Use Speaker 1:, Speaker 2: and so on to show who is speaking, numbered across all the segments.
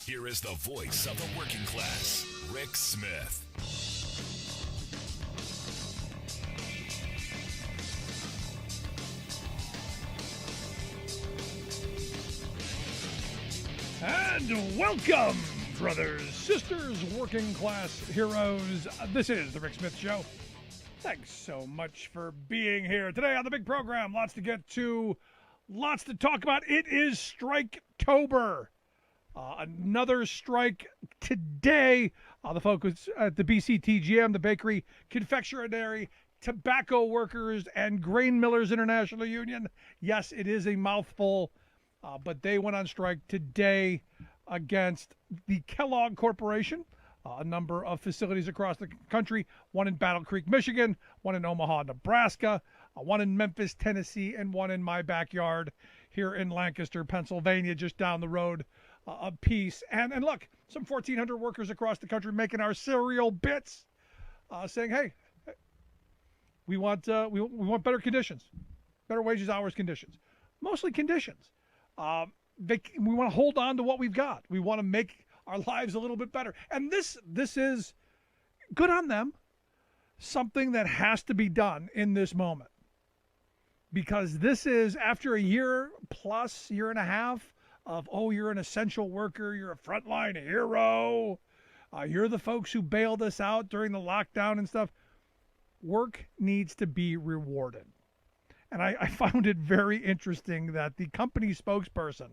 Speaker 1: Here is the voice of the working class, Rick Smith.
Speaker 2: And welcome, brothers, sisters, working class heroes. This is the Rick Smith Show. Thanks so much for being here today on the big program. Lots to get to, lots to talk about. It is Strike-tober. Another strike today. The focus at the BCTGM, the Bakery, Confectionery, Tobacco Workers, and Grain Millers International Union. Yes, it is a mouthful, but they went on strike today against the Kellogg Corporation. A number of facilities across the country, one in Battle Creek, Michigan, one in Omaha, Nebraska, one in Memphis, Tennessee, and one in my backyard here in Lancaster, Pennsylvania, just down the road a piece. And look, some 1,400 workers across the country making our cereal bits, saying, hey, we want better conditions, better wages, hours, conditions, mostly conditions. We want to hold on to what we've got. We want to make our lives a little bit better. And this is good on them, something that has to be done in this moment. Because this is after a year plus, year and a half of, oh, you're an essential worker, you're a frontline hero, you're the folks who bailed us out during the lockdown and stuff. Work needs to be rewarded. And I found it very interesting that the company spokesperson,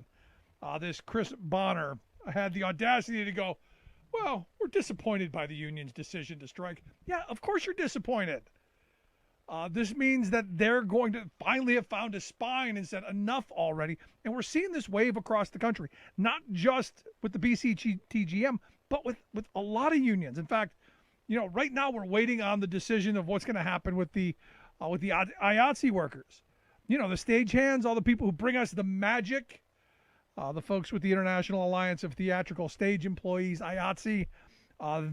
Speaker 2: this Chris Bonner, had the audacity to go, well, we're disappointed by the union's decision to strike. Yeah, of course you're disappointed. This means that they're going to finally have found a spine and said enough already. And we're seeing this wave across the country, not just with the BCTGM, but with a lot of unions. In fact, right now we're waiting on the decision of what's going to happen with the IATSE workers. The stagehands, all the people who bring us the magic, the folks with the International Alliance of Theatrical Stage Employees, IATSE.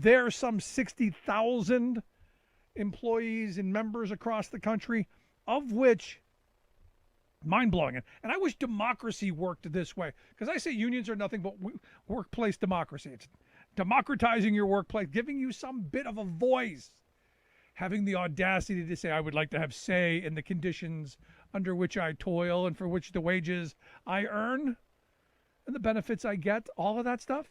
Speaker 2: There's some 60,000 employees and members across the country, of which, mind-blowing, and I wish democracy worked this way, because I say unions are nothing but workplace democracy. It's democratizing your workplace, giving you some bit of a voice, having the audacity to say, I would like to have say in the conditions under which I toil and for which the wages I earn and the benefits I get, all of that stuff.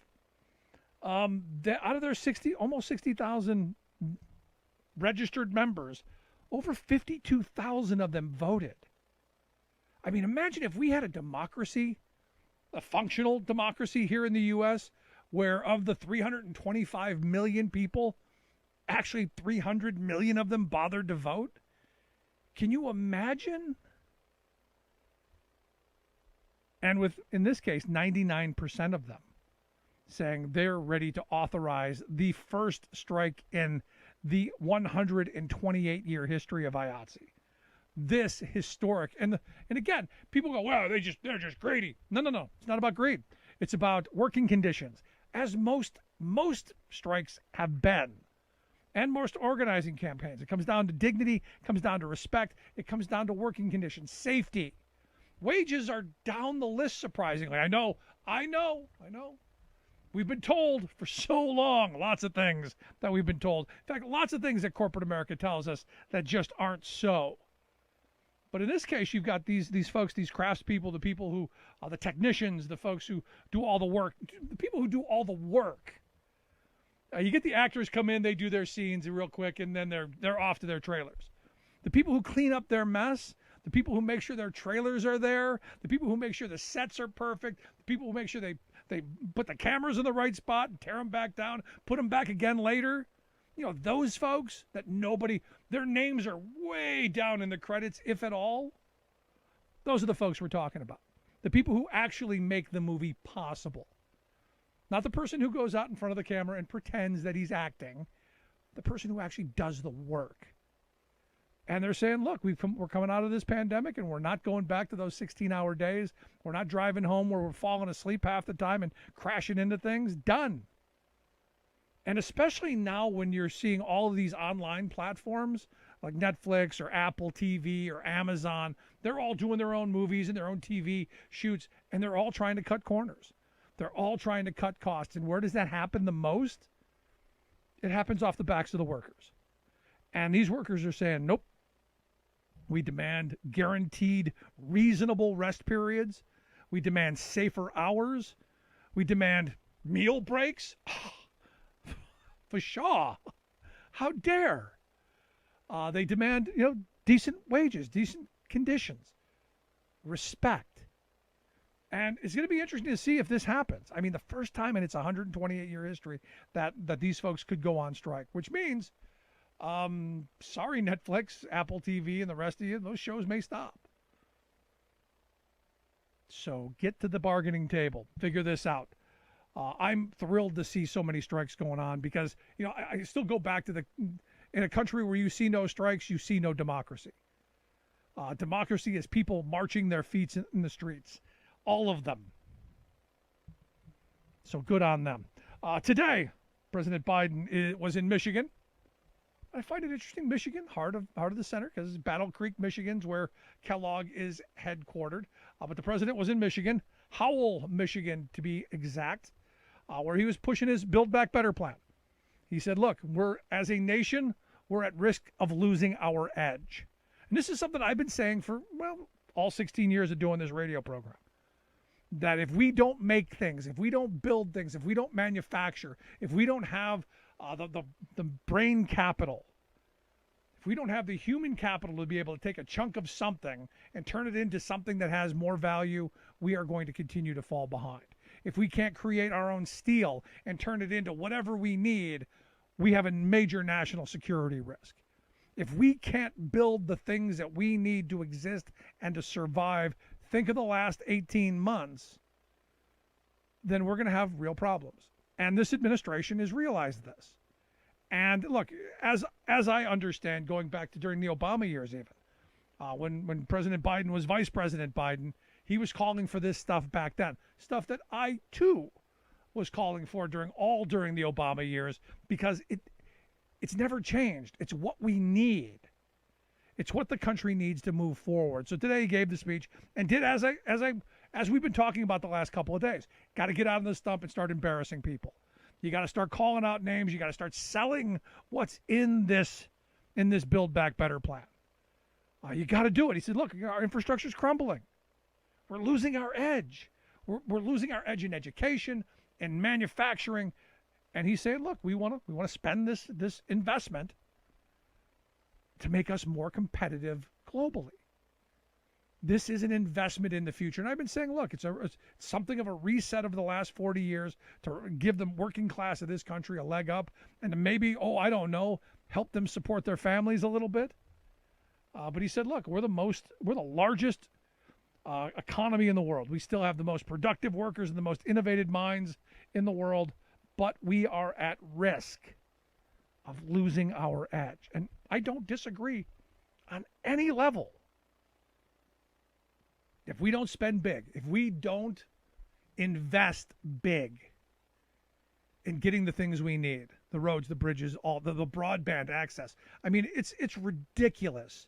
Speaker 2: Out of their almost 60,000 registered members, over 52,000 of them voted. I mean, imagine if we had a democracy, a functional democracy here in the U.S., where of the 325 million people, actually 300 million of them bothered to vote. Can you imagine? And with, in this case, 99% of them saying they're ready to authorize the first strike in the 128-year history of IATSE. This historic, and again, people go, well, they're just greedy. No. It's not about greed. It's about working conditions, as most strikes have been, and most organizing campaigns. It comes down to dignity, it comes down to respect, it comes down to working conditions, safety. Wages are down the list, surprisingly. I know. We've been told for so long, lots of things that we've been told. In fact, lots of things that corporate America tells us that just aren't so. But in this case, you've got these folks, these craftspeople, the people who, the technicians, the folks who do all the work, the people who do all the work. You get the actors come in, they do their scenes real quick, and then they're off to their trailers. The people who clean up their mess, the people who make sure their trailers are there, the people who make sure the sets are perfect, the people who make sure they put the cameras in the right spot and tear them back down, put them back again later. Those folks that their names are way down in the credits, if at all. Those are the folks we're talking about. The people who actually make the movie possible. Not the person who goes out in front of the camera and pretends that he's acting. The person who actually does the work. And they're saying, look, we're coming out of this pandemic and we're not going back to those 16-hour days. We're not driving home where we're falling asleep half the time and crashing into things. Done. And especially now when you're seeing all of these online platforms like Netflix or Apple TV or Amazon, they're all doing their own movies and their own TV shoots, and they're all trying to cut corners. They're all trying to cut costs. And where does that happen the most? It happens off the backs of the workers. And these workers are saying, nope. We demand guaranteed, reasonable rest periods. We demand safer hours. We demand meal breaks. For sure. How dare? They demand, decent wages, decent conditions, respect. And it's going to be interesting to see if this happens. I mean, the first time in its 128-year history that these folks could go on strike, which means, sorry, Netflix, Apple TV, and the rest of you, those shows may stop. So get to the bargaining table. Figure this out. I'm thrilled to see so many strikes going on because, I still go back to in a country where you see no strikes, you see no democracy. Democracy is people marching their feet in the streets. All of them. So good on them. Today, President Biden was in Michigan. I find it interesting. Michigan, heart of the center, because Battle Creek, Michigan's where Kellogg is headquartered. But the president was in Michigan, Howell, Michigan, to be exact, where he was pushing his Build Back Better plan. He said, look, as a nation, we're at risk of losing our edge. And this is something I've been saying for, all 16 years of doing this radio program. That if we don't make things, if we don't build things, if we don't manufacture, if we don't have the brain capital, if we don't have the human capital to be able to take a chunk of something and turn it into something that has more value, we are going to continue to fall behind. If we can't create our own steel and turn it into whatever we need, we have a major national security risk. If we can't build the things that we need to exist and to survive, think of the last 18 months, then we're going to have real problems. And this administration has realized this. And look, as I understand, going back to during the Obama years even, when President Biden was Vice President Biden, he was calling for this stuff back then. Stuff that I, too, was calling for during the Obama years, because it's never changed. It's what we need. It's what the country needs to move forward. So today he gave the speech and did as we've been talking about the last couple of days. Got to get out on the stump and start embarrassing people. You got to start calling out names. You got to start selling what's in this Build Back Better plan. You got to do it. He said, look, our infrastructure's crumbling. We're losing our edge. We're losing our edge in education and manufacturing. And he's saying, look, we want to spend this investment to make us more competitive globally. This is an investment in the future. And I've been saying, look, it's something of a reset of the last 40 years to give the working class of this country a leg up and to maybe, I don't know, help them support their families a little bit. But he said, look, we're the largest economy in the world. We still have the most productive workers and the most innovative minds in the world, but we are at risk of losing our edge. And I don't disagree on any level. If we don't spend big, if we don't invest big in getting the things we need, the roads, the bridges, all the broadband access. I mean, it's ridiculous,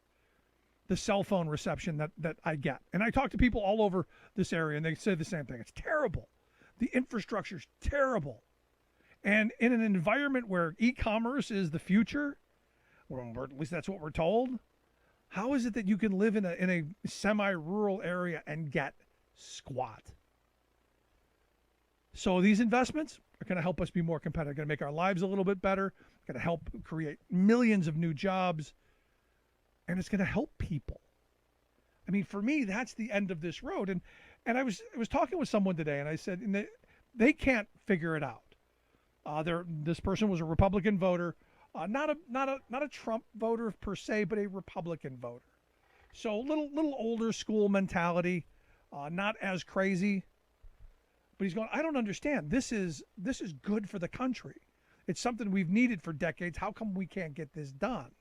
Speaker 2: the cell phone reception that I get. And I talk to people all over this area, and they say the same thing. It's terrible. The infrastructure's terrible. And in an environment where e-commerce is the future, or at least that's what we're told, how is it that you can live in a semi-rural area and get squat? So these investments are going to help us be more competitive, going to make our lives a little bit better, going to help create millions of new jobs, and it's going to help people. I mean, for me, that's the end of this road. And I was talking with someone today, and I said, and they can't figure it out. This person was a Republican voter. Not a Trump voter per se, but a Republican voter. So little older school mentality, not as crazy. But he's going, I don't understand. This is good for the country. It's something we've needed for decades. How come we can't get this done?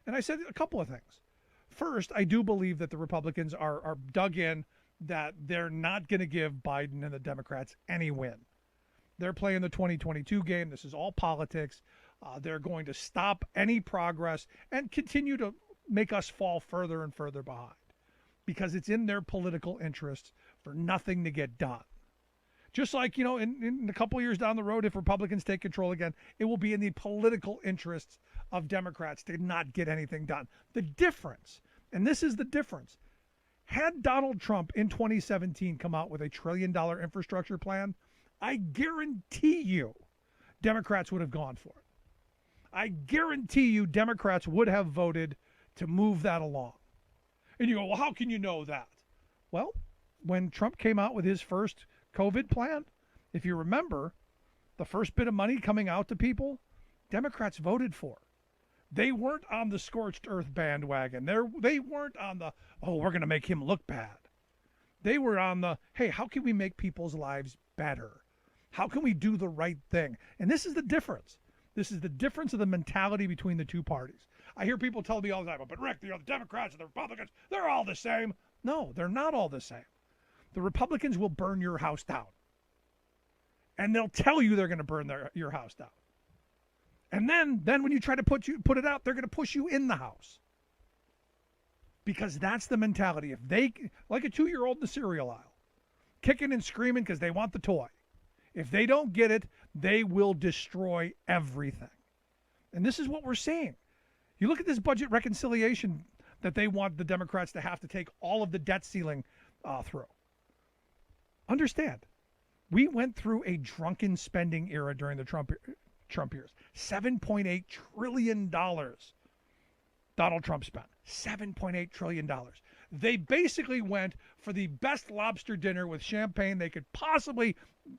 Speaker 2: And I said a couple of things. First, I do believe that the Republicans are dug in, that they're not going to give Biden and the Democrats any win. They're playing the 2022 game. This is all politics. They're going to stop any progress and continue to make us fall further and further behind, because it's in their political interests for nothing to get done. Just like, in a couple of years down the road, if Republicans take control again, it will be in the political interests of Democrats to not get anything done. The difference, and this is the difference, had Donald Trump in 2017 come out with a $1 trillion infrastructure plan, I guarantee you Democrats would have gone for it. I guarantee you Democrats would have voted to move that along. And you go, well, how can you know that? Well, when Trump came out with his first COVID plan, if you remember, the first bit of money coming out to people, Democrats voted for. They weren't on the scorched earth bandwagon. They weren't on the, we're going to make him look bad. They were on the, hey, how can we make people's lives better? How can we do the right thing? And this is the difference. This is the difference of the mentality between the two parties. I hear people tell me all the time, but Rick, the Democrats and the Republicans, they're all the same. No, they're not all the same. The Republicans will burn your house down. And they'll tell you they're going to burn your house down. And then when you try to put it out, they're going to push you in the house. Because that's the mentality. If they, like a 2-year-old in the cereal aisle, kicking and screaming because they want the toy. If they don't get it, they will destroy everything. And this is what we're seeing. You look at this budget reconciliation that they want the Democrats to have to take all of the debt ceiling through. Understand, we went through a drunken spending era during the Trump years. $7.8 trillion Donald Trump spent. $7.8 trillion. They basically went for the best lobster dinner with champagne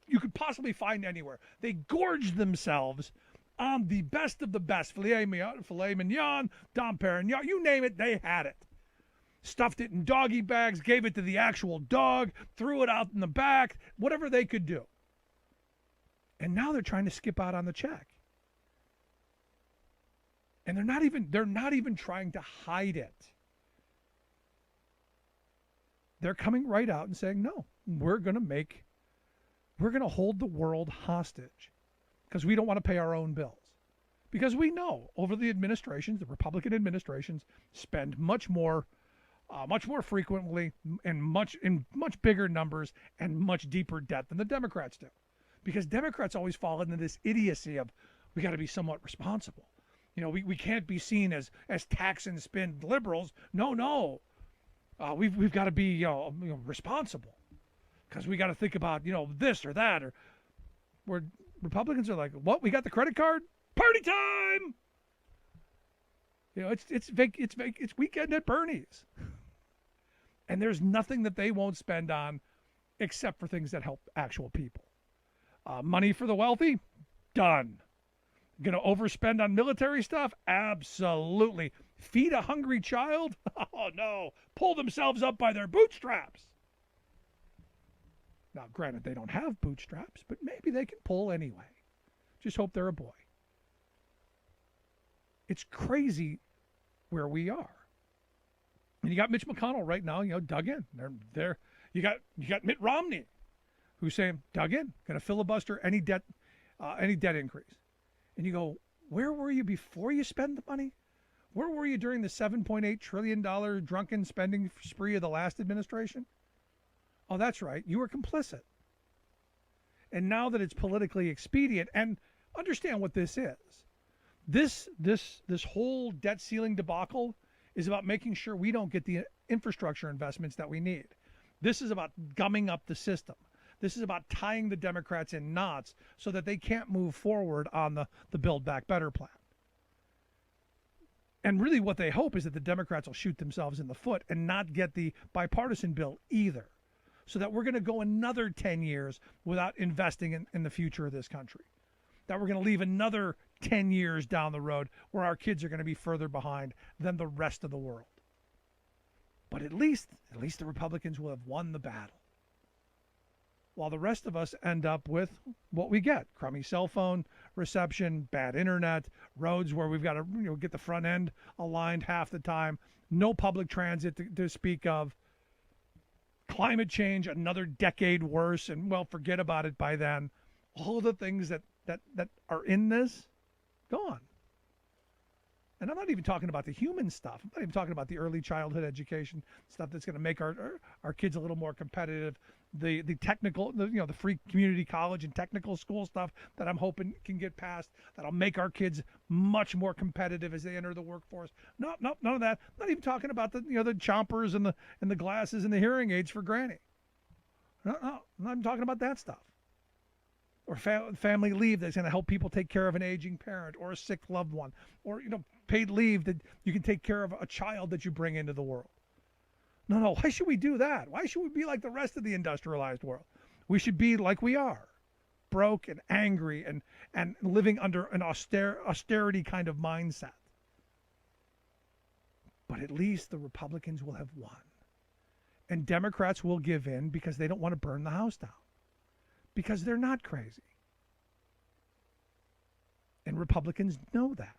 Speaker 2: you could possibly find anywhere. They gorged themselves on the best of the best. Filet mignon, Dom Perignon, you name it, they had it. Stuffed it in doggy bags, gave it to the actual dog, threw it out in the back, whatever they could do. And now they're trying to skip out on the check. And they're not even trying to hide it. They're coming right out and saying, no, we're going to hold the world hostage because we don't want to pay our own bills. Because we know over the administrations, the Republican administrations spend much more frequently and in much bigger numbers and much deeper debt than the Democrats do. Because Democrats always fall into this idiocy of we got to be somewhat responsible. We can't be seen as tax and spend liberals. No. We've got to be responsible because we got to think about this or that, or where Republicans are like, what? We got the credit card? Party time! It's weekend at Bernie's, and there's nothing that they won't spend on except for things that help actual people. Money for the wealthy? Done. Going to overspend on military stuff? Absolutely. Feed a hungry child? Oh, no. Pull themselves up by their bootstraps. Now, granted, they don't have bootstraps, but maybe they can pull anyway. Just hope they're a boy. It's crazy where we are. And you got Mitch McConnell right now, dug in. They're you got Mitt Romney, who's saying, dug in, going to filibuster any debt increase. And you go, where were you before you spend the money? Where were you during the $7.8 trillion drunken spending spree of the last administration? Oh, that's right. You were complicit. And now that it's politically expedient, and understand what this is. This whole debt ceiling debacle is about making sure we don't get the infrastructure investments that we need. This is about gumming up the system. This is about tying the Democrats in knots so that they can't move forward on the Build Back Better plan. And really what they hope is that the Democrats will shoot themselves in the foot and not get the bipartisan bill either, so that we're going to go another 10 years without investing in the future of this country, that we're going to leave another 10 years down the road where our kids are going to be further behind than the rest of the world. But at least the Republicans will have won the battle, while the rest of us end up with what we get: crummy cell phone reception, bad internet, roads where we've got to get the front end aligned half the time, no public transit to speak of, climate change another decade worse, and forget about it by then. All the things that are in this, gone. And I'm not even talking about the human stuff. I'm not even talking about the early childhood education stuff that's going to make our kids a little more competitive the technical, the free community college and technical school stuff that I'm hoping can get passed. That'll make our kids much more competitive as they enter the workforce. No, none of that. Not even talking about the chompers and the glasses and the hearing aids for Granny. No, I'm not even talking about that stuff. Or family leave that's going to help people take care of an aging parent or a sick loved one, or paid leave that you can take care of a child that you bring into the world. No. Why should we do that? Why should we be like the rest of the industrialized world? We should be like we are, broke and angry and living under an austerity kind of mindset. But at least the Republicans will have won. And Democrats will give in because they don't want to burn the house down. Because they're not crazy. And Republicans know that.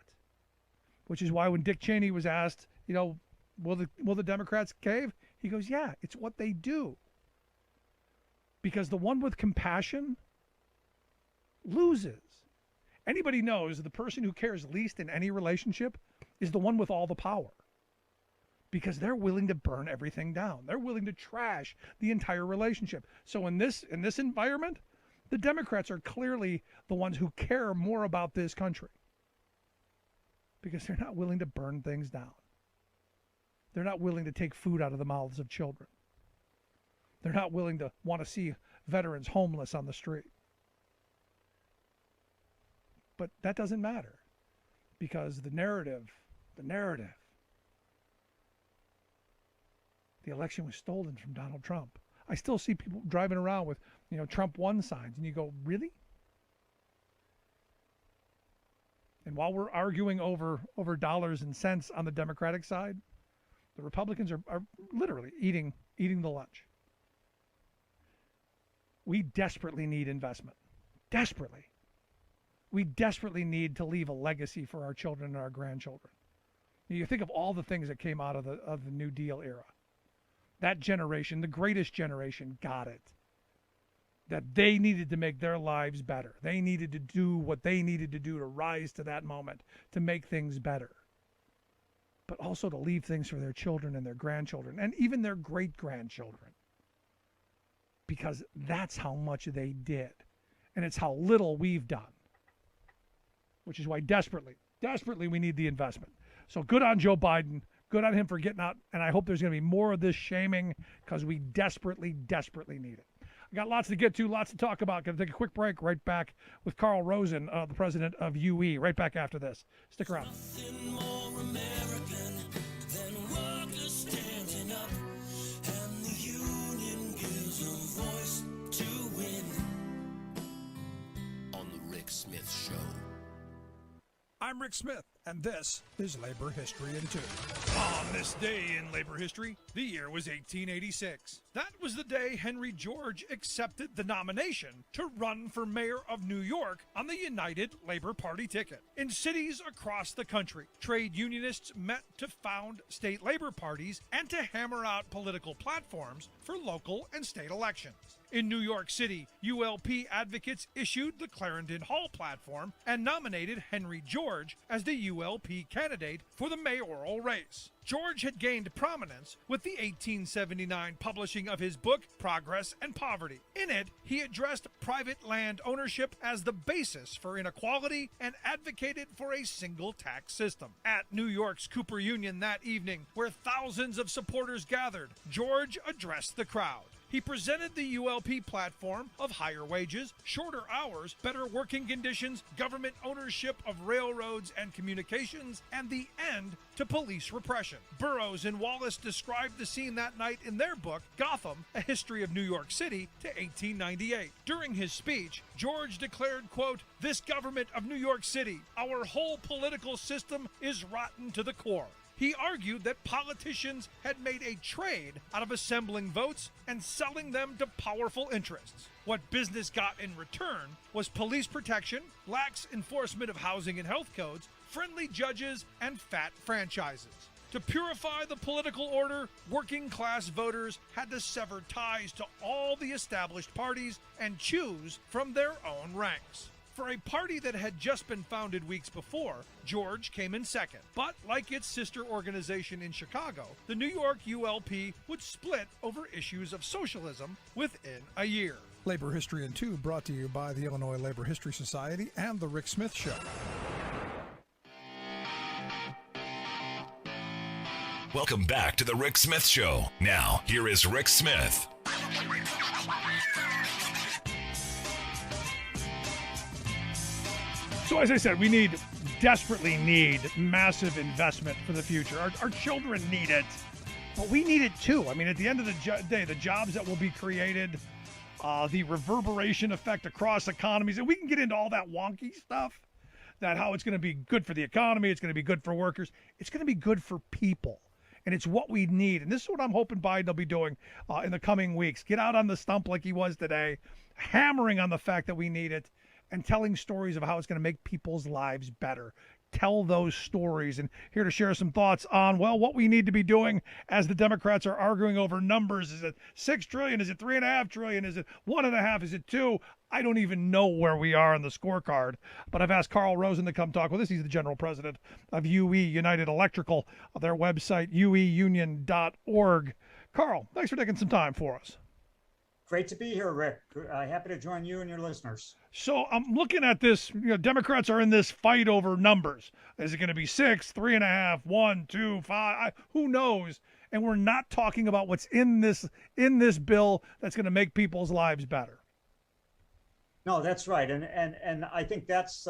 Speaker 2: Which is why when Dick Cheney was asked, will the Democrats cave? He goes, yeah, it's what they do. Because the one with compassion loses. Anybody knows the person who cares least in any relationship is the one with all the power. Because they're willing to burn everything down. They're willing to trash the entire relationship. So in this environment, the Democrats are clearly the ones who care more about this country. Because they're not willing to burn things down. They're not willing to take food out of the mouths of children. They're not willing to want to see veterans homeless on the street. But that doesn't matter. Because the narrative, the election was stolen from Donald Trump. I still see people driving around with, Trump won signs. And you go, really? And while we're arguing over dollars and cents on the Democratic side, the Republicans are literally eating the lunch. We desperately need investment. Desperately. We desperately need to leave a legacy for our children and our grandchildren. You think of all the things that came out of the New Deal era. That generation, the greatest generation, got it. That they needed to make their lives better. They needed to do what they needed to do to rise to that moment, to make things better. But also to leave things for their children and their grandchildren, and even their great-grandchildren. Because that's how much they did. And it's how little we've done. Which is why desperately we need the investment. So good on Joe Biden. Good on him for getting out. And I hope there's going to be more of this shaming because we desperately need it. I got lots to get to, lots to talk about. Going to take a quick break. Right back with Carl Rosen, the president of UE. Right back after this. Stick around.
Speaker 3: Nothing more American than workers standing up, and the union gives a voice to win. On the Rick Smith Show.
Speaker 2: I'm Rick Smith, and this is Labor History in 2. On this day in labor history, the year was 1886. That was the day Henry George accepted the nomination to run for mayor of New York on the United Labor Party ticket. In cities across the country, trade unionists met to found state labor parties and to hammer out political platforms for local and state elections. In New York City, ULP advocates issued the Clarendon Hall platform and nominated Henry George as the ULP candidate for the mayoral race. George had gained prominence with the 1879 publishing of his book, Progress and Poverty. In it, he addressed private land ownership as the basis for inequality and advocated for a single tax system. At New York's Cooper Union that evening, where thousands of supporters gathered, George addressed the crowd. He presented the ULP platform of higher wages, shorter hours, better working conditions, government ownership of railroads and communications, and the end to police repression. Burroughs and Wallace described the scene that night in their book, Gotham, A History of New York City, to 1898. During his speech, George declared, quote, "This government of New York City, our whole political system is rotten to the core." He argued that politicians had made a trade out of assembling votes and selling them to powerful interests. What business got in return was police protection, lax enforcement of housing and health codes, friendly judges, and fat franchises. To purify the political order, working class voters had to sever ties to all the established parties and choose from their own ranks. For a party that had just been founded weeks before, George came in second. But like its sister organization in Chicago, the New York ULP would split over issues of socialism within a year.
Speaker 4: Labor History in 2 brought to you by the Illinois Labor History Society and The Rick Smith Show.
Speaker 1: Welcome back to the Rick Smith Show. Now, here is Rick Smith.
Speaker 2: So as I said, we desperately need massive investment for the future. Our children need it, but we need it too. I mean, at the end of the day, the jobs that will be created, the reverberation effect across economies, and we can get into all that wonky stuff, that how it's going to be good for the economy, it's going to be good for workers, it's going to be good for people. And it's what we need. And this is what I'm hoping Biden will be doing in the coming weeks. Get out on the stump like he was today, hammering on the fact that we need it, and telling stories of how it's going to make people's lives better. Tell those stories. And here to share some thoughts on, well, what we need to be doing as the Democrats are arguing over numbers. Is it $6 trillion? Is it $3.5 trillion? Is it 1.5? Is it 2? I don't even know where we are on the scorecard. But I've asked Carl Rosen to come talk with us. He's the general president of UE United Electrical, their website, ueunion.org. Carl, thanks for taking some time for us.
Speaker 5: Great to be here, Rick. Happy to join you and your listeners.
Speaker 2: So I'm looking at this, Democrats are in this fight over numbers. Is it going to be 6, 3.5, 1, 2, 5? Who knows? And we're not talking about what's in this bill that's going to make people's lives better.
Speaker 5: No, that's right. And I think that's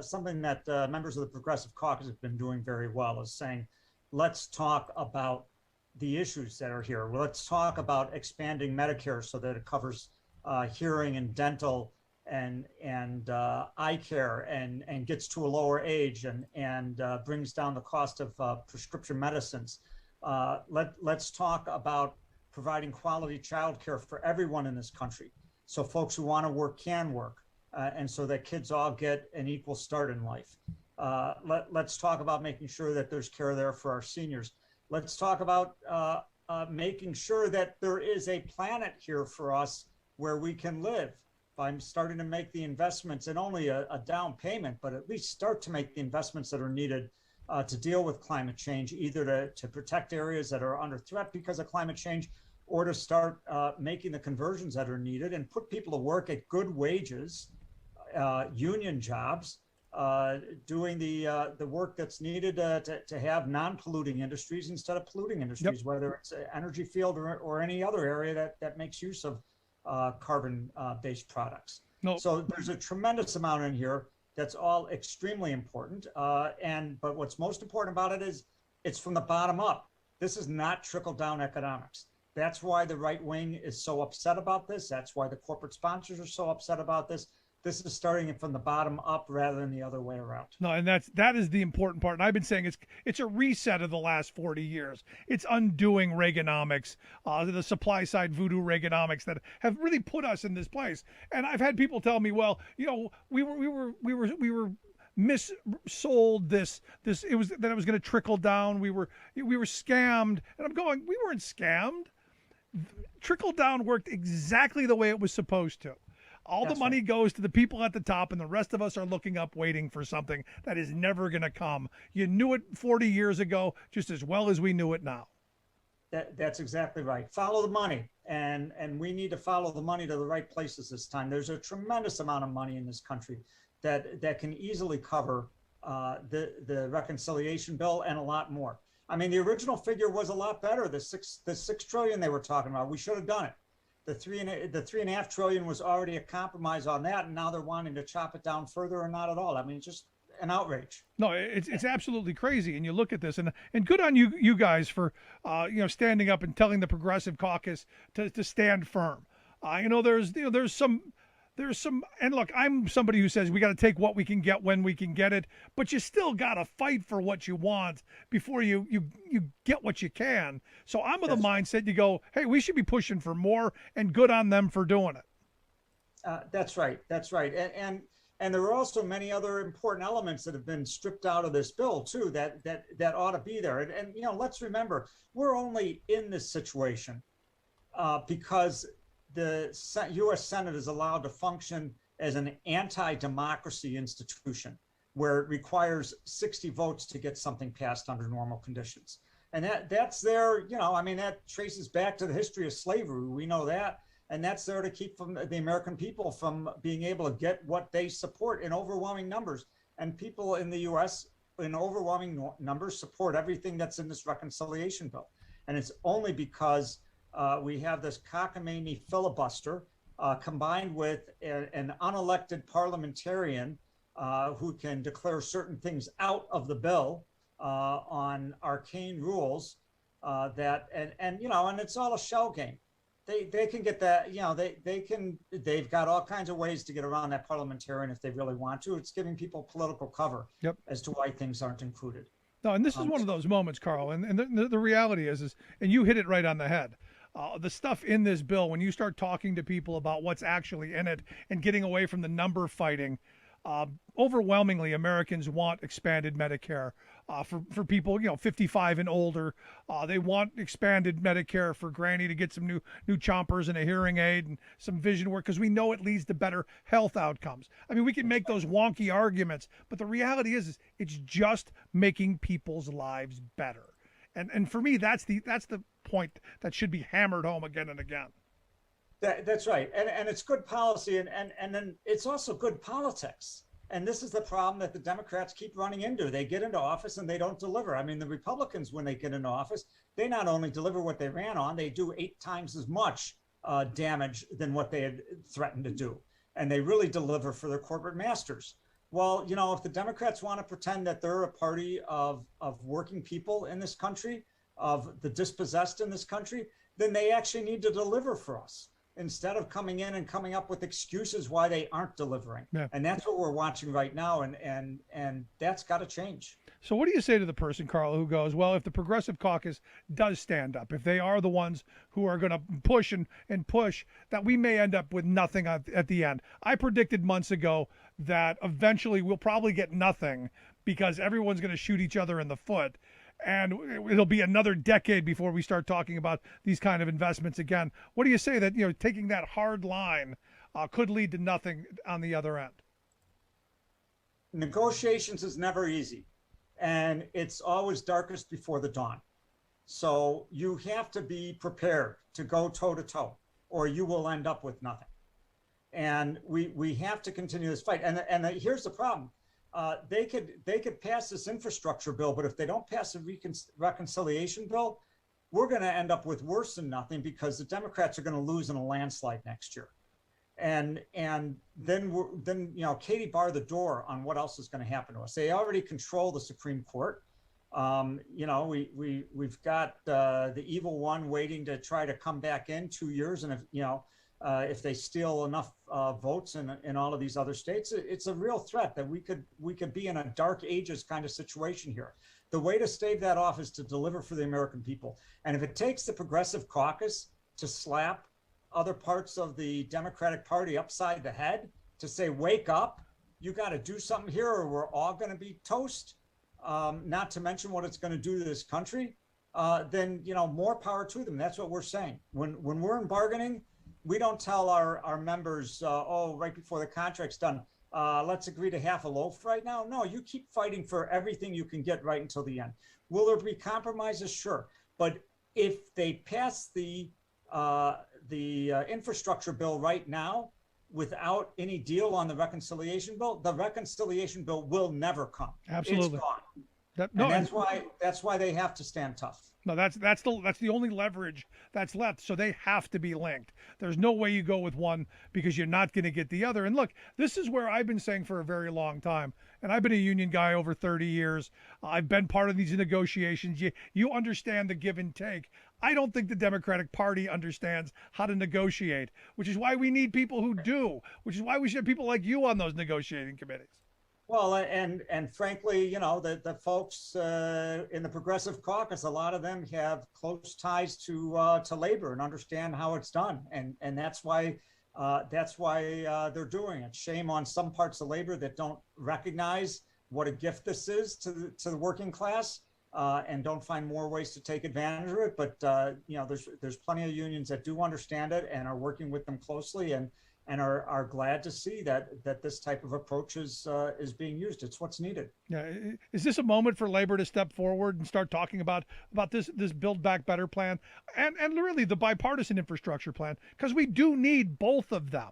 Speaker 5: something that members of the Progressive Caucus have been doing very well, is saying, let's talk about the issues that are here. Let's talk about expanding Medicare so that it covers hearing and dental and eye care and gets to a lower age and brings down the cost of prescription medicines. Let's talk about providing quality childcare for everyone in this country, so folks who want to work can work, and so that kids all get an equal start in life. Let's talk about making sure that there's care there for our seniors. Let's talk about making sure that there is a planet here for us where we can live by starting to make the investments, and only a down payment, but at least start to make the investments that are needed to deal with climate change, either to protect areas that are under threat because of climate change, or to start making the conversions that are needed and put people to work at good wages, union jobs, doing the work that's needed to have non-polluting industries instead of polluting industries, yep, whether it's an energy field or any other area that makes use of carbon-based products.
Speaker 2: No.
Speaker 5: So there's a tremendous amount in here that's all extremely important. But what's most important about it is it's from the bottom up. This is not trickle-down economics. That's why the right wing is so upset about this. That's why the corporate sponsors are so upset about this. This is starting from the bottom up rather than the other way around.
Speaker 2: No, and that is the important part. And I've been saying it's a reset of the last 40 years. It's undoing Reaganomics, the supply side voodoo Reaganomics that have really put us in this place. And I've had people tell me, well, we were missold this it was that it was going to trickle down. We were scammed, and I'm going, we weren't scammed. Trickle down worked exactly the way it was supposed to. All the money goes to the people at the top, and the rest of us are looking up waiting for something that is never going to come. You knew it 40 years ago just as well as we knew it now.
Speaker 5: That's exactly right. Follow the money, and we need to follow the money to the right places this time. There's a tremendous amount of money in this country that can easily cover the reconciliation bill and a lot more. I mean, the original figure was a lot better. The $6 trillion they were talking about, we should have done it. The $3.5 trillion was already a compromise on that, and now they're wanting to chop it down further or not at all. I mean, it's just an outrage.
Speaker 2: No, it's absolutely crazy. And you look at this, and good on you guys for standing up and telling the Progressive Caucus to stand firm. There's some, and look, I'm somebody who says we got to take what we can get when we can get it, but you still got to fight for what you want before you get what you can. So I'm of the mindset you go, hey, we should be pushing for more, and good on them for doing it.
Speaker 5: That's right. And there are also many other important elements that have been stripped out of this bill too, that ought to be there. And let's remember, we're only in this situation because the U.S. Senate is allowed to function as an anti-democracy institution where it requires 60 votes to get something passed under normal conditions. And that's there, you know, I mean, that traces back to the history of slavery. We know that. And that's there to keep from the American people from being able to get what they support in overwhelming numbers. And people in the U.S. in overwhelming numbers support everything that's in this reconciliation bill. And it's only because we have this cockamamie filibuster combined with an unelected parliamentarian who can declare certain things out of the bill on arcane rules that, and you know, and it's all a shell game. They can get that, you know, they've got all kinds of ways to get around that parliamentarian if they really want to. It's giving people political cover as to why things aren't included.
Speaker 2: No, and this is one of those moments, Carl, and the reality is, and you hit it right on the head. The stuff in this bill, when you start talking to people about what's actually in it and getting away from the number fighting, overwhelmingly Americans want expanded Medicare for people, you know, 55 and older. They want expanded Medicare for Granny to get some new chompers and a hearing aid and some vision work, because we know it leads to better health outcomes. I mean, we can make those wonky arguments, but the reality is it's just making people's lives better. And for me, that's the point that should be hammered home again and again.
Speaker 5: That's right. And it's good policy, and then it's also good politics. And this is the problem that the Democrats keep running into. They get into office and they don't deliver. I mean, the Republicans, when they get into office, they not only deliver what they ran on, they do 8 times as much damage than what they had threatened to do. And they really deliver for their corporate masters. Well, you know, if the Democrats want to pretend that they're a party of working people in this country, of the dispossessed in this country, then they actually need to deliver for us, instead of coming in and coming up with excuses why they aren't delivering. Yeah. And that's what we're watching right now, and that's got to change.
Speaker 2: So what do you say to the person, Carl, who goes, well, if the Progressive Caucus does stand up, if they are the ones who are going to push and push, that we may end up with nothing at the end? I predicted months ago that eventually we'll probably get nothing because everyone's going to shoot each other in the foot. And it'll be another decade before we start talking about these kind of investments again. What do you say that, you know, taking that hard line could lead to nothing on the other end?
Speaker 5: Negotiations is never easy, and it's always darkest before the dawn. So you have to be prepared to go toe to toe, or you will end up with nothing. And we have to continue this fight. And here's the problem. They could pass this infrastructure bill, but if they don't pass a reconciliation bill, we're going to end up with worse than nothing, because the Democrats are going to lose in a landslide next year. And then you know, Katie barred the door on what else is going to happen to us. They already control the Supreme Court. You know, we've got the evil one waiting to try to come back in 2 years, and if they steal enough votes in all of these other states, it's a real threat that we could be in a dark ages kind of situation here. The way to stave that off is to deliver for the American people. And if it takes the Progressive Caucus to slap other parts of the Democratic Party upside the head to say, wake up, you got to do something here or we're all going to be toast, not to mention what it's going to do to this country, then, you know, more power to them. That's what we're saying. When we're in bargaining, we don't tell our members, right before the contract's done, let's agree to half a loaf right now. No, you keep fighting for everything you can get right until the end. Will there be compromises? Sure. But if they pass the infrastructure bill right now without any deal on the reconciliation bill will never come.
Speaker 2: Absolutely.
Speaker 5: It's gone. That's why they have to stand tough.
Speaker 2: No, that's the only leverage that's left. So they have to be linked. There's no way you go with one because you're not going to get the other. And look, this is where I've been saying for a very long time, and I've been a union guy over 30 years. I've been part of these negotiations. You understand the give and take. I don't think the Democratic Party understands how to negotiate, which is why we need people who do, which is why we should have people like you on those negotiating committees.
Speaker 5: Well, and frankly, you know, the folks in the Progressive Caucus, a lot of them have close ties to labor and understand how it's done, and that's why they're doing it. Shame on some parts of labor that don't recognize what a gift this is to the working class, and don't find more ways to take advantage of it. But you know, there's plenty of unions that do understand it and are working with them closely, and and are glad to see that this type of approach is being used. It's what's needed.
Speaker 2: Yeah, is this a moment for labor to step forward and start talking about this Build Back Better plan and really the bipartisan infrastructure plan, because we do need both of them.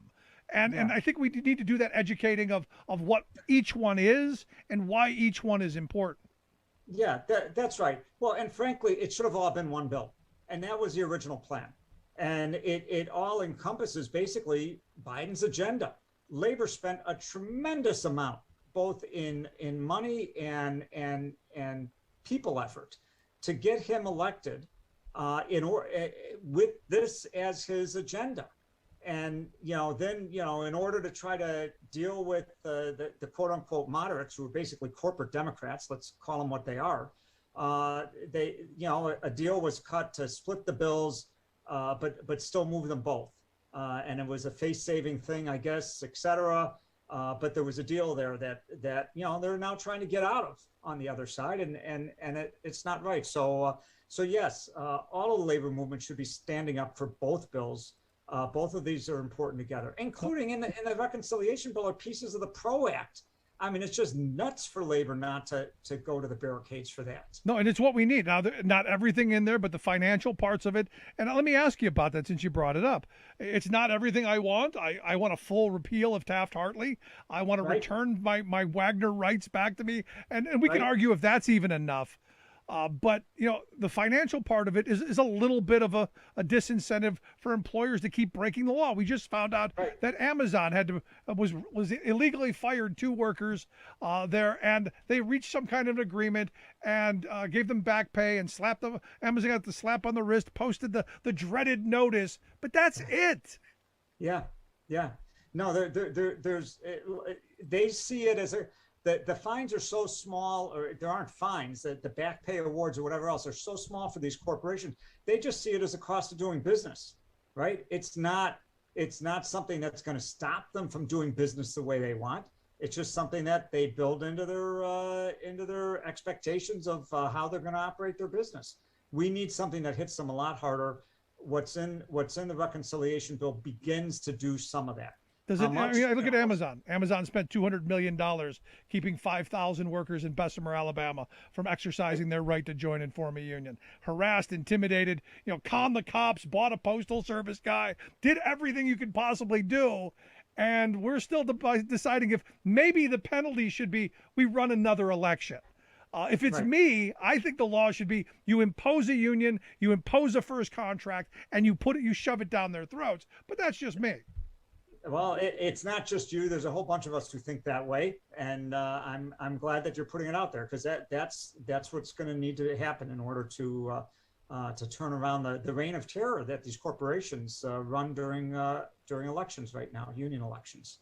Speaker 2: And I think we need to do that educating of what each one is and why each one is important.
Speaker 5: Yeah, that's right. Well, and frankly, it should have all been one bill, and that was the original plan. And it all encompasses basically Biden's agenda. Labor spent a tremendous amount, both in money and people effort, to get him elected, with this as his agenda. And then in order to try to deal with the quote unquote moderates, who are basically corporate Democrats, let's call them what they are, a deal was cut to split the bills. But still move them both. And it was a face-saving thing, I guess, et cetera. But there was a deal there that they're now trying to get out of on the other side, and it's not right. So yes, all of the labor movement should be standing up for both bills. Both of these are important together, including in the reconciliation bill are pieces of the PRO Act. I mean, it's just nuts for labor not to go to the barricades for that.
Speaker 2: No, and it's what we need. Now, not everything in there, but the financial parts of it. And let me ask you about that since you brought it up. It's not everything I want. I want a full repeal of Taft-Hartley. I want to return my Wagner rights back to me. And we can argue if that's even enough. But the financial part of it is a little bit of a disincentive for employers to keep breaking the law. We just found out that Amazon was illegally fired 2 workers there, and they reached some kind of agreement and gave them back pay and slapped them. Amazon got the slap on the wrist, posted the dreaded notice, but that's it.
Speaker 5: Yeah. No, they see it as the fines are so small, or there aren't fines, that the back pay awards or whatever else are so small for these corporations. They just see it as a cost of doing business, right? It's not something that's going to stop them from doing business the way they want. It's just something that they build into their expectations of how they're going to operate their business. We need something that hits them a lot harder. What's in the reconciliation bill begins to do some of that.
Speaker 2: I look at Amazon. Amazon spent $200 million keeping 5,000 workers in Bessemer, Alabama, from exercising their right to join and form a union. Harassed, intimidated, conned the cops, bought a postal service guy, did everything you could possibly do. And we're still deciding if maybe the penalty should be we run another election. If it's me, I think the law should be you impose a union, you impose a first contract, and you shove it down their throats. But that's just me.
Speaker 5: Well, it's not just you. There's a whole bunch of us who think that way, and I'm glad that you're putting it out there, because that's what's going to need to happen in order to turn around the reign of terror that these corporations run during elections right now, union elections.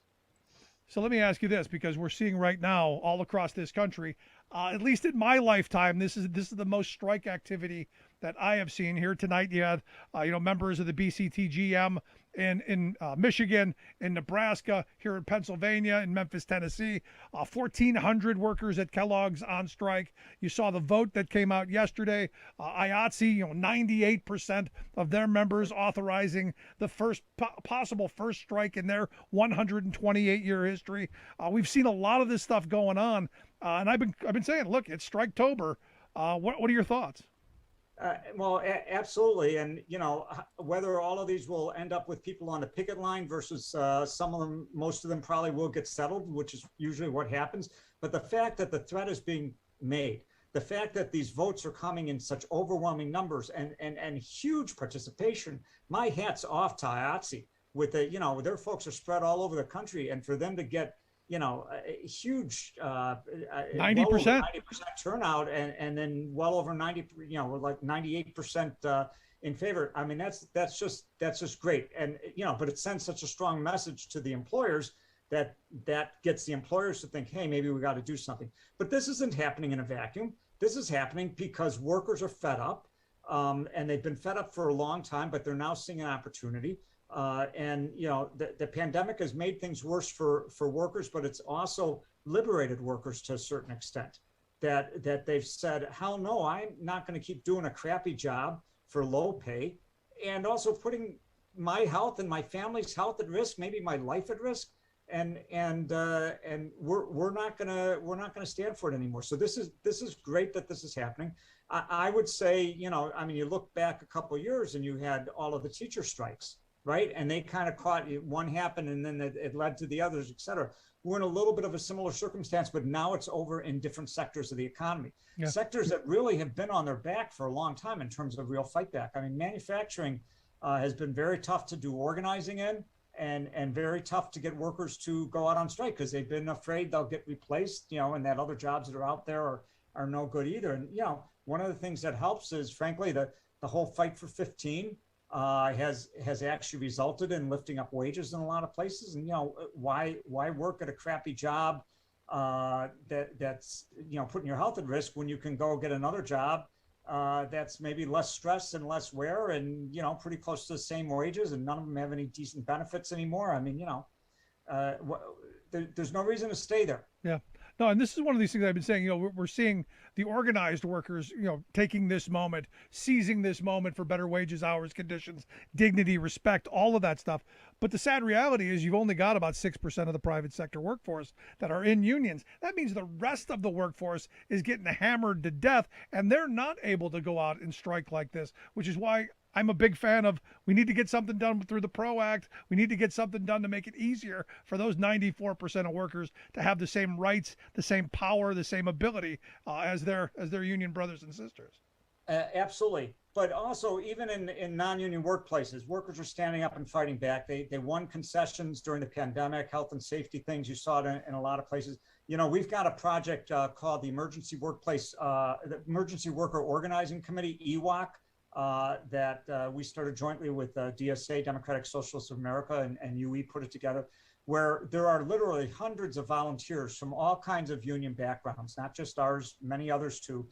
Speaker 2: So let me ask you this, because we're seeing right now all across this country, at least in my lifetime, this is the most strike activity that I have seen. Here tonight. You had members of the BCTGM in Michigan, in Nebraska, here in Pennsylvania, in Memphis, Tennessee, 1,400 workers at Kellogg's on strike. You saw the vote that came out yesterday. IATSE, 98% of their members authorizing the first possible first strike in their 128-year history. We've seen a lot of this stuff going on, and I've been saying, look, it's Striketober. What are your thoughts?
Speaker 5: Well, absolutely. And, whether all of these will end up with people on the picket line versus some of them, most of them probably will get settled, which is usually what happens. But the fact that the threat is being made, the fact that these votes are coming in such overwhelming numbers and huge participation, my hat's off to IATSE with their folks are spread all over the country. And for them to get a huge
Speaker 2: 90%
Speaker 5: turnout and then well over 90, like 98% in favor. I mean, that's just great. And, but it sends such a strong message to the employers that gets the employers to think, hey, maybe we got to do something. But this isn't happening in a vacuum. This is happening because workers are fed up, and they've been fed up for a long time, but they're now seeing an opportunity. And the pandemic has made things worse for workers, but it's also liberated workers to a certain extent. That they've said, hell no, I'm not going to keep doing a crappy job for low pay, and also putting my health and my family's health at risk, maybe my life at risk, and we're not gonna stand for it anymore. So this is great that this is happening. I would say, you know, I mean, you look back a couple of years and you had all of the teacher strikes, right? And they kind of caught, one happened and then it led to the others, et cetera. We're in a little bit of a similar circumstance, but now it's over in different sectors of the economy. Yeah. Sectors that really have been on their back for a long time in terms of real fight back. I mean, manufacturing has been very tough to do organizing in, and very tough to get workers to go out on strike because they've been afraid they'll get replaced, you know, and that other jobs that are out there are no good either. And, you know, one of the things that helps is, frankly, the whole fight for 15 has actually resulted in lifting up wages in a lot of places. And, you know, why work at a crappy job that's, you know, putting your health at risk when you can go get another job that's maybe less stress and less wear and, you know, pretty close to the same wages, and none of them have any decent benefits anymore. I mean, you know, there's no reason to stay there.
Speaker 2: Yeah. No, and this is one of these things I've been saying, you know, we're seeing the organized workers, you know, taking this moment, seizing this moment for better wages, hours, conditions, dignity, respect, all of that stuff. But the sad reality is you've only got about 6% of the private sector workforce that are in unions. That means the rest of the workforce is getting hammered to death, and they're not able to go out and strike like this, which is why I'm a big fan of, we need to get something done through the PRO Act. We need to get something done to make it easier for those 94% of workers to have the same rights, the same power, the same ability as their union brothers and sisters.
Speaker 5: Absolutely. But also, even in non-union workplaces, workers are standing up and fighting back. They won concessions during the pandemic, health and safety things. You saw it in a lot of places. You know, we've got a project called the Emergency Worker Organizing Committee, EWOC, that we started jointly with DSA, Democratic Socialists of America, and UE put it together, where there are literally hundreds of volunteers from all kinds of union backgrounds, not just ours, many others too,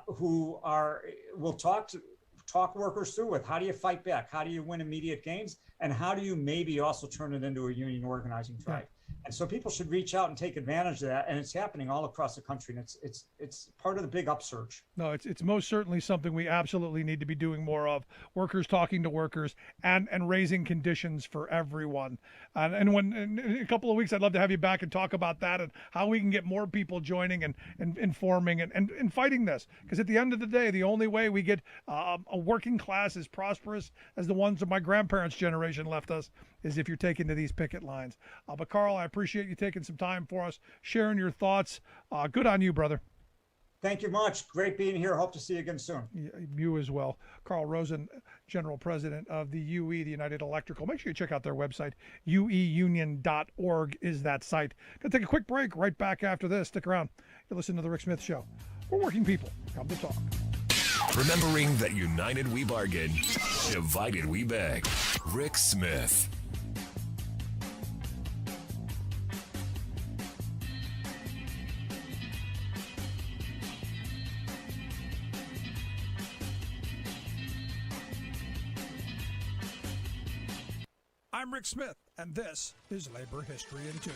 Speaker 5: who will talk workers through with how do you fight back, how do you win immediate gains, and how do you maybe also turn it into a union organizing drive. And so people should reach out and take advantage of that, and it's happening all across the country, and it's part of the big upsurge. No,
Speaker 2: it's most certainly something we absolutely need to be doing more of. Workers talking to workers and raising conditions for everyone. And when in a couple of weeks, I'd love to have you back and talk about that and how we can get more people joining and informing and fighting this. Because at the end of the day, the only way we get a working class as prosperous as the ones that my grandparents' generation left us is if you're taking to these picket lines. But Carl, I appreciate you taking some time for us, sharing your thoughts. Good on you, brother.
Speaker 5: Thank you much. Great being here. Hope to see you again soon.
Speaker 2: You as well. Carl Rosen, General President of the UE, the United Electrical. Make sure you check out their website. ueunion.org is that site. Going to take a quick break. Right back after this. Stick around. You're listening to The Rick Smith Show. We're working people. Come to talk.
Speaker 1: Remembering that united we bargain, divided we beg. Rick Smith.
Speaker 4: I'm Rick Smith, and this is Labor History in 2.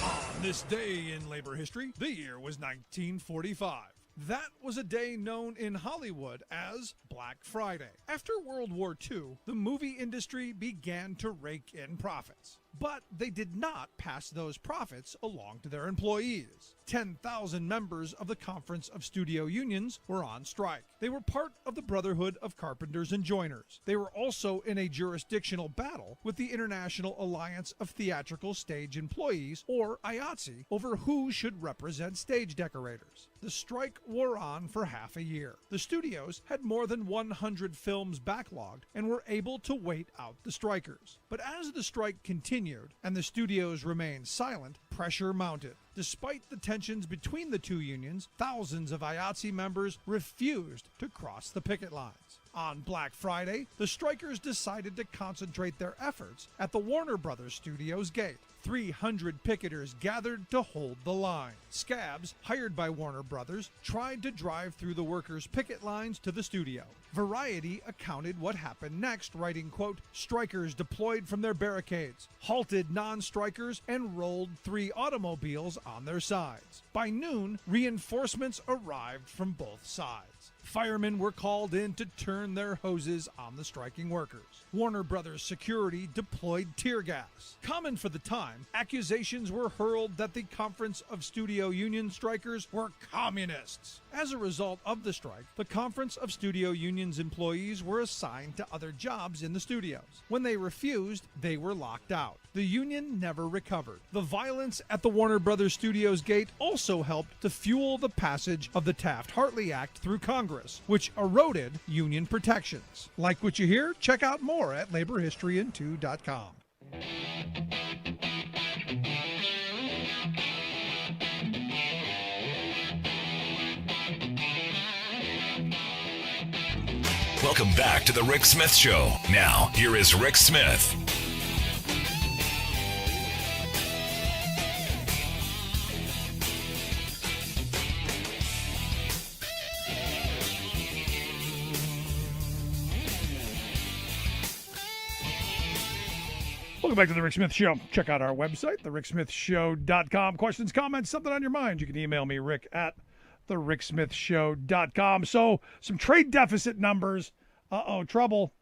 Speaker 4: On this day in labor history, the year was 1945. That was a day known in Hollywood as Black Friday. After World War II, the movie industry began to rake in profits. But they did not pass those profits along to their employees. 10,000 members of the Conference of Studio Unions were on strike. They were part of the Brotherhood of Carpenters and Joiners. They were also in a jurisdictional battle with the International Alliance of Theatrical Stage Employees, or IATSE, over who should represent stage decorators. The strike wore on for half a year. The studios had more than 100 films backlogged and were able to wait out the strikers. But as the strike continued and the studios remained silent, pressure mounted. Despite the tensions between the two unions, thousands of IATSE members refused to cross the picket lines. On Black Friday, the strikers decided to concentrate their efforts at the Warner Brothers Studios gate. 300 picketers gathered to hold the line. Scabs, hired by Warner Brothers, tried to drive through the workers' picket lines to the studio. Variety accounted what happened next, writing, quote, "Strikers deployed from their barricades, halted non-strikers, and rolled 3 automobiles on their sides. By noon, reinforcements arrived from both sides." Firemen were called in to turn their hoses on the striking workers. Warner Brothers security deployed tear gas. Common for the time, accusations were hurled that the Conference of Studio Union strikers were communists. As a result of the strike, the Conference of Studio Union's employees were assigned to other jobs in the studios. When they refused, they were locked out. The union never recovered. The violence at the Warner Brothers Studios gate also helped to fuel the passage of the Taft-Hartley Act through Congress, which eroded union protections. Like what you hear? Check out more at laborhistoryin2.com.
Speaker 1: Welcome back to the Rick Smith Show. Now, here is Rick Smith.
Speaker 2: Welcome back to the Rick Smith Show. Check out our website, thericksmithshow.com. Questions, comments, something on your mind, you can email me, Rick, at thericksmithshow.com. So, some trade deficit numbers. Trouble.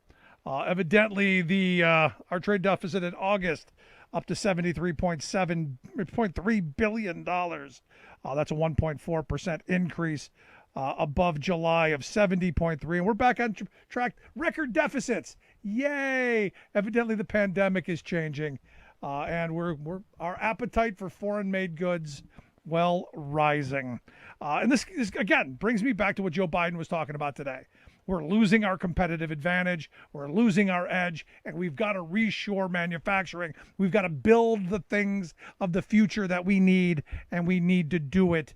Speaker 2: Evidently, our trade deficit in August up to $73.3 billion. That's a 1.4% increase above July of 70.3. And we're back on track. Record deficits. Yay! Evidently, the pandemic is changing, and our appetite for foreign-made goods, well, rising. And this again brings me back to what Joe Biden was talking about today. We're losing our competitive advantage. We're losing our edge, and we've got to reshore manufacturing. We've got to build the things of the future that we need, and we need to do it.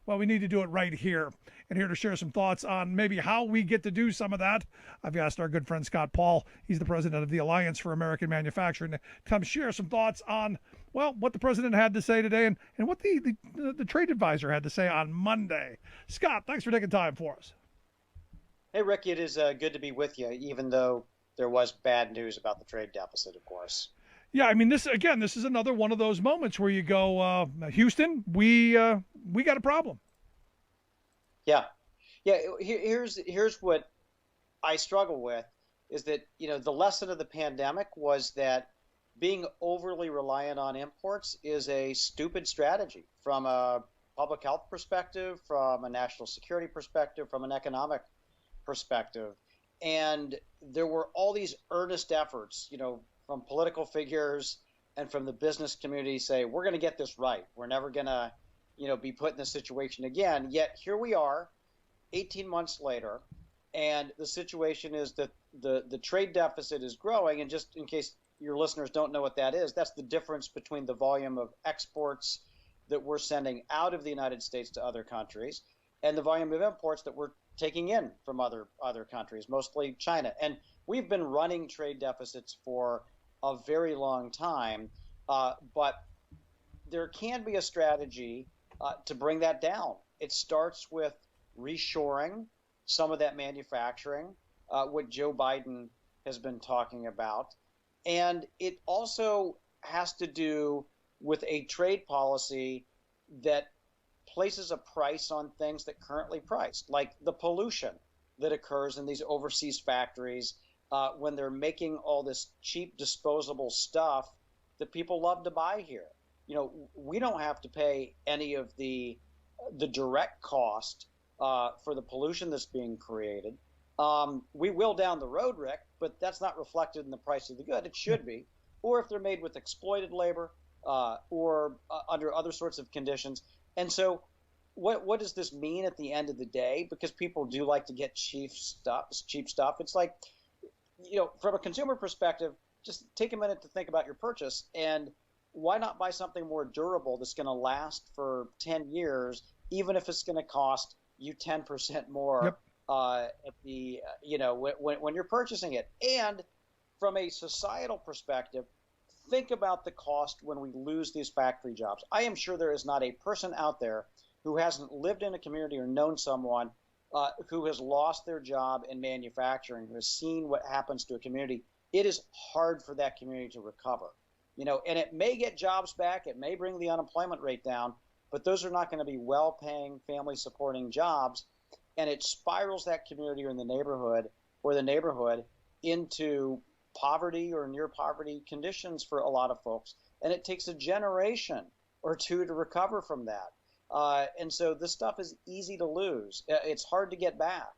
Speaker 2: Well, we need to do it right here. And here to share some thoughts on maybe how we get to do some of that, I've asked our good friend Scott Paul. He's the president of the Alliance for American Manufacturing, to come share some thoughts on, well, what the president had to say today and what the trade advisor had to say on Monday. Scott, thanks for taking time for us.
Speaker 6: Hey, Rick, it is good to be with you, even though there was bad news about the trade deficit, of course.
Speaker 2: Yeah, I mean, this is another one of those moments where you go, Houston, we got a problem.
Speaker 6: Yeah. Here's what I struggle with is that, the lesson of the pandemic was that being overly reliant on imports is a stupid strategy from a public health perspective, from a national security perspective, from an economic perspective. And there were all these earnest efforts, from political figures and from the business community say, we're going to get this right. We're never going to, be put in this situation again. Yet here we are 18 months later, and the situation is that the trade deficit is growing. And just in case your listeners don't know what that is, that's the difference between the volume of exports that we're sending out of the United States to other countries and the volume of imports that we're taking in from other countries, mostly China. And we've been running trade deficits for a very long time, but there can be a strategy to bring that down. It starts with reshoring some of that manufacturing, what Joe Biden has been talking about. And it also has to do with a trade policy that places a price on things that currently priced, like the pollution that occurs in these overseas factories when they're making all this cheap disposable stuff that people love to buy here. We don't have to pay any of the direct cost for the pollution that's being created. We will down the road, Rick, but that's not reflected in the price of the good. It should be. Or if they're made with exploited labor or under other sorts of conditions. And so what does this mean at the end of the day? Because people do like to get cheap stuff. It's like, from a consumer perspective, just take a minute to think about your purchase. And why not buy something more durable that's going to last for 10 years, even if it's going to cost you 10% more
Speaker 2: Yep.
Speaker 6: At the when you're purchasing it. And from a societal perspective, think about the cost when we lose these factory jobs. I am sure there is not a person out there who hasn't lived in a community or known someone who has lost their job in manufacturing, who has seen what happens to a community. It is hard for that community to recover. And it may get jobs back, it may bring the unemployment rate down, but those are not going to be well-paying, family-supporting jobs. and it spirals that community or the neighborhood into poverty or near poverty conditions for a lot of folks. And it takes a generation or two to recover from that. And so this stuff is easy to lose. It's hard to get back.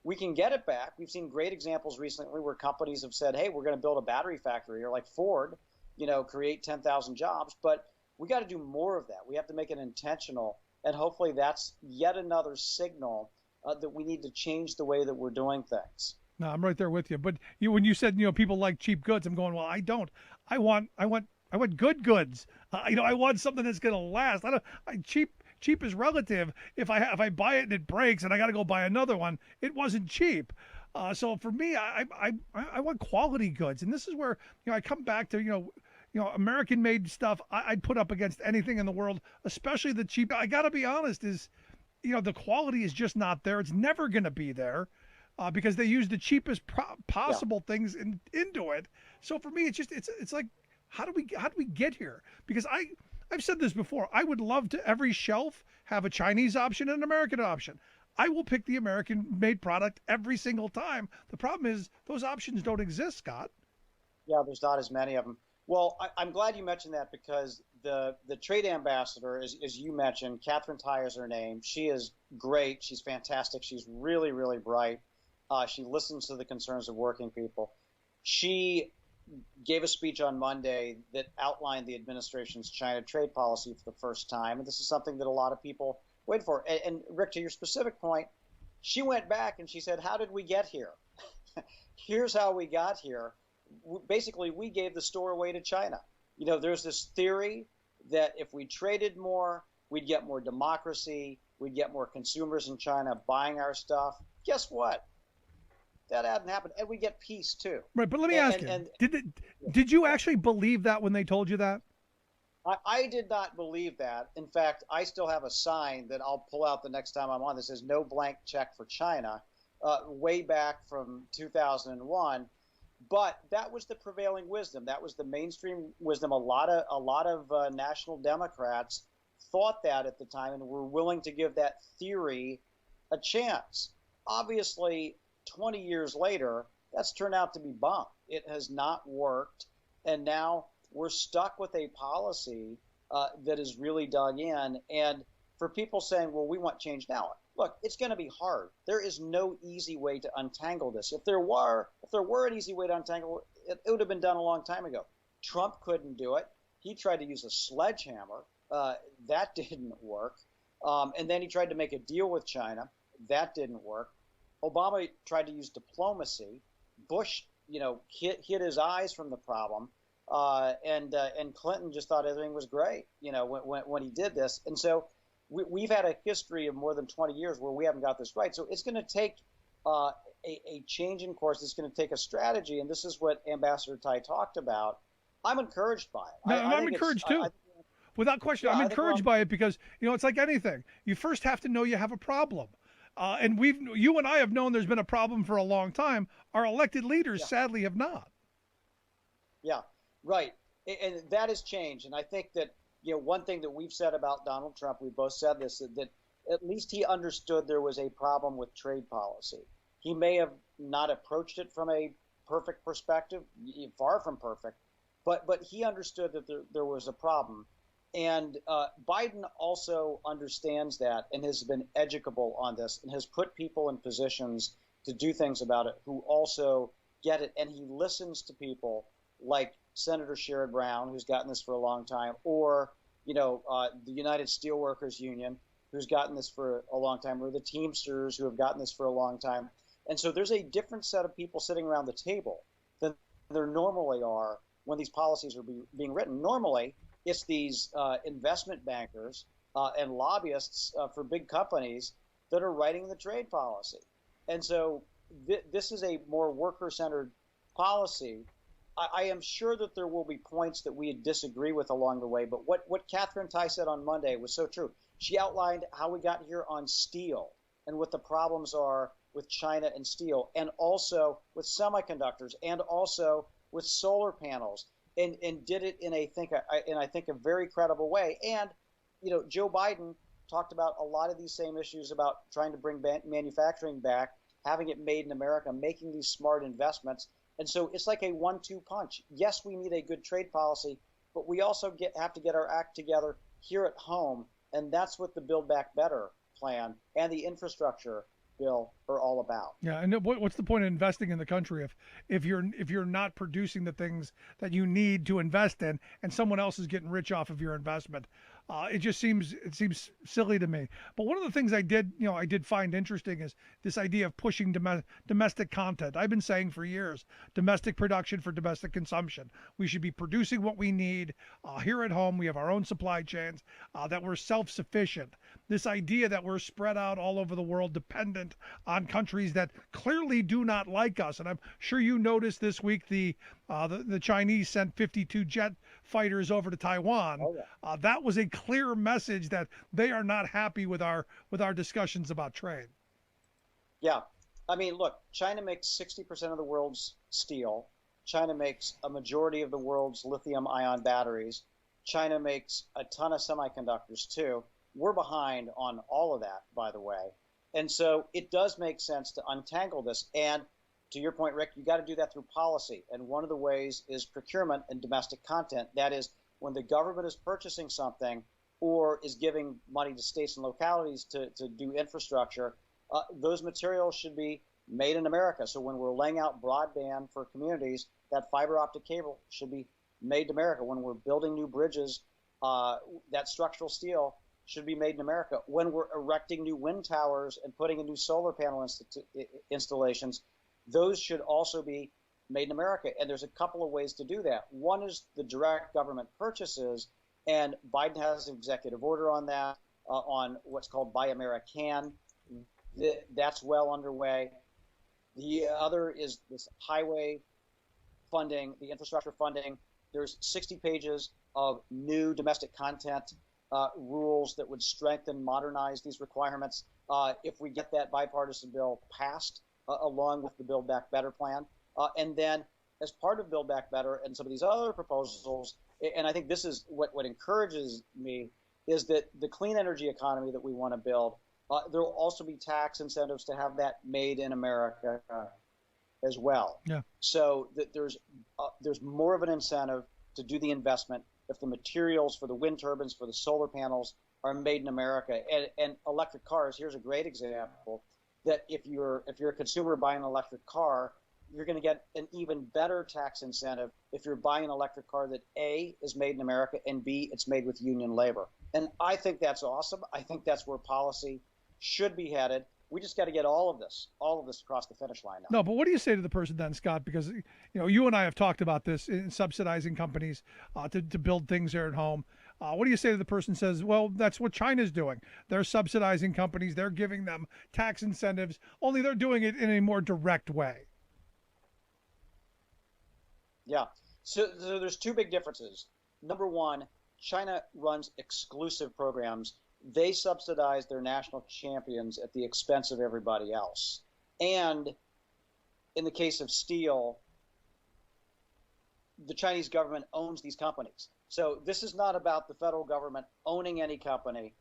Speaker 6: We can get it back. We've seen great examples recently where companies have said, hey, we're going to build a battery factory, or like Ford, create 10,000 jobs. But we got to do more of that. We have to make it intentional. And hopefully that's yet another signal that we need to change the way that we're doing things.
Speaker 2: No, I'm right there with you. But when you said, people like cheap goods, I'm going, well, I don't. I want good goods. I want something that's going to last. Cheap is relative. If I buy it and it breaks and I got to go buy another one, it wasn't cheap. So for me, I want quality goods, and this is where I come back to American-made stuff. I'd put up against anything in the world, especially the cheap. I got to be honest, is the quality is just not there. It's never going to be there. Because they use the cheapest possible things into it. So for me, it's like, how do we get here? Because I've said this before. I would love to every shelf have a Chinese option and an American option. I will pick the American-made product every single time. The problem is those options don't exist, Scott.
Speaker 6: Yeah, there's not as many of them. Well, I'm glad you mentioned that, because the trade ambassador, as you mentioned, Catherine Tai is her name. She is great. She's fantastic. She's really, really bright. She listens to the concerns of working people. She gave a speech on Monday that outlined the administration's China trade policy for the first time. And this is something that a lot of people wait for. And Rick, to your specific point, she went back and she said, how did we get here? Here's how we got here. Basically, we gave the store away to China. There's this theory that if we traded more, we'd get more democracy, we'd get more consumers in China buying our stuff. Guess what? That hadn't happened, and we get peace too.
Speaker 2: Right, but let me ask you: did you actually believe that when they told you that?
Speaker 6: I did not believe that. In fact, I still have a sign that I'll pull out the next time I'm on that says "No blank check for China," way back from 2001. But that was the prevailing wisdom. That was the mainstream wisdom. A lot of national Democrats thought that at the time and were willing to give that theory a chance. Obviously, 20 years later, that's turned out to be bunk. It has not worked, and now we're stuck with a policy that is really dug in. And for people saying, well, we want change now, look, it's going to be hard. There is no easy way to untangle this. If there were an easy way to untangle it, it would have been done a long time ago. Trump couldn't do it. He tried to use a sledgehammer. That didn't work. And then he tried to make a deal with China. That didn't work. Obama tried to use diplomacy. Bush, hid his eyes from the problem, and Clinton just thought everything was great, when he did this. And so we've had a history of more than 20 years where we haven't got this right. So it's going to take a change in course. It's going to take a strategy, and this is what Ambassador Tai talked about. I'm encoured by it.
Speaker 2: No, I'm encouraged too. Without question, I'm encouraged by it because it's like anything. You first have to know you have a problem. And you and I have known there's been a problem for a long time. Our elected leaders sadly have not.
Speaker 6: Yeah, right. And that has changed. And I think that, one thing that we've said about Donald Trump, we both said this, that at least he understood there was a problem with trade policy. He may have not approached it from a perfect perspective, far from perfect, but he understood that there was a problem. And Biden also understands that and has been educable on this and has put people in positions to do things about it who also get it. And he listens to people like Senator Sherrod Brown, who's gotten this for a long time, or, the United Steelworkers Union, who's gotten this for a long time, or the Teamsters, who have gotten this for a long time. And so there's a different set of people sitting around the table than there normally are when these policies are being written. Normally, it's these investment bankers and lobbyists for big companies that are writing the trade policy. And so this is a more worker-centered policy. I am sure that there will be points that we disagree with along the way, but what Catherine Tai said on Monday was so true. She outlined how we got here on steel and what the problems are with China and steel, and also with semiconductors, and also with solar panels. And did it in I think a very credible way. And Joe Biden talked about a lot of these same issues about trying to bring manufacturing back, having it made in America, making these smart investments. And so it's like a 1-2 punch. Yes, we need a good trade policy, but we also have to get our act together here at home. And that's what the Build Back Better plan and the infrastructure bill are all about.
Speaker 2: Yeah, and what's the point of investing in the country if you're not producing the things that you need to invest in, and someone else is getting rich off of your investment? It seems silly to me. But one of the things I did find interesting is this idea of pushing domestic content. I've been saying for years, domestic production for domestic consumption. We should be producing what we need here at home. We have our own supply chains, that we're self-sufficient. This idea that we're spread out all over the world, dependent on countries that clearly do not like us. And I'm sure you noticed this week the Chinese sent 52 jet fighters over to Taiwan.
Speaker 6: Oh, yeah.
Speaker 2: That was a clear message that they are not happy with our discussions about trade.
Speaker 6: Yeah. I mean, look, China makes 60% of the world's steel. China makes a majority of the world's lithium-ion batteries. China makes a ton of semiconductors, too. We're behind on all of that, by the way. And so it does make sense to untangle this. And to your point, Rick, you got to do that through policy. And one of the ways is procurement and domestic content. That is, when the government is purchasing something or is giving money to states and localities to do infrastructure, those materials should be made in America. So when we're laying out broadband for communities, that fiber optic cable should be made in America. When we're building new bridges, that structural steel should be made in America. When we're erecting new wind towers and putting in new solar panel installations, those should also be made in America. And there's a couple of ways to do that. One is the direct government purchases, and Biden has an executive order on that, on what's called Buy American. That's well underway. The other is this highway funding, the infrastructure funding. There's 60 pages of new domestic content rules that would strengthen, modernize these requirements if we get that bipartisan bill passed along with the Build Back Better plan. And then as part of Build Back Better and some of these other proposals, and I think this is what encourages me, is that the clean energy economy that we want to build, there will also be tax incentives to have that made in America as well.
Speaker 2: Yeah.
Speaker 6: So that there's more of an incentive to do the investment if the materials for the wind turbines, for the solar panels are made in America. And electric cars, here's a great example, that if you're a consumer buying an electric car, you're going to get an even better tax incentive if you're buying an electric car that A, is made in America, and B, it's made with union labor. And I think that's awesome. I think that's where policy should be headed. We just got to get all of this across the finish line now.
Speaker 2: No, but what do you say to the person then, Scott? Because you and I have talked about this in subsidizing companies to build things here at home. What do you say to the person who says, well, that's what China's doing? They're subsidizing companies. They're giving them tax incentives, only they're doing it in a more direct way.
Speaker 6: Yeah. So there's two big differences. Number one, China runs exclusive programs. They subsidize their national champions at the expense of everybody else. And in the case of steel, the Chinese government owns these companies. So this is not about the federal government owning any company.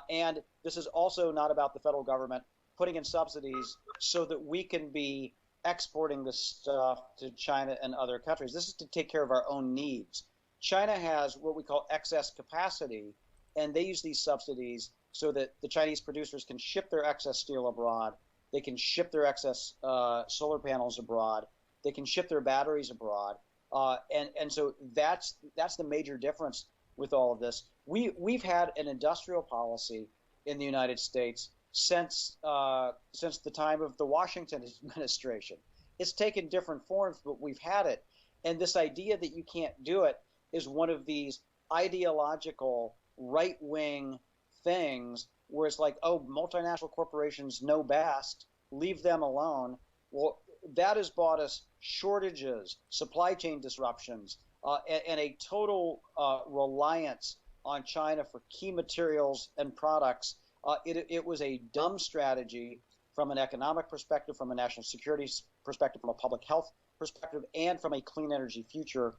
Speaker 6: And this is also not about the federal government putting in subsidies so that we can be exporting this stuff to China and other countries. This is to take care of our own needs. China has what we call excess capacity, and they use these subsidies so that the Chinese producers can ship their excess steel abroad. They can ship their excess solar panels abroad. They can ship their batteries abroad. And so that's the major difference with all of this. We've had an industrial policy in the United States since the time of the Washington administration. It's taken different forms, but we've had it. And this idea that you can't do it is one of these ideological right-wing things where it's like, oh, multinational corporations know best, leave them alone. Well, that has brought us shortages, supply chain disruptions, and a total reliance on China for key materials and products. It was a dumb strategy from an economic perspective, from a national security perspective, from a public health perspective, and from a clean energy future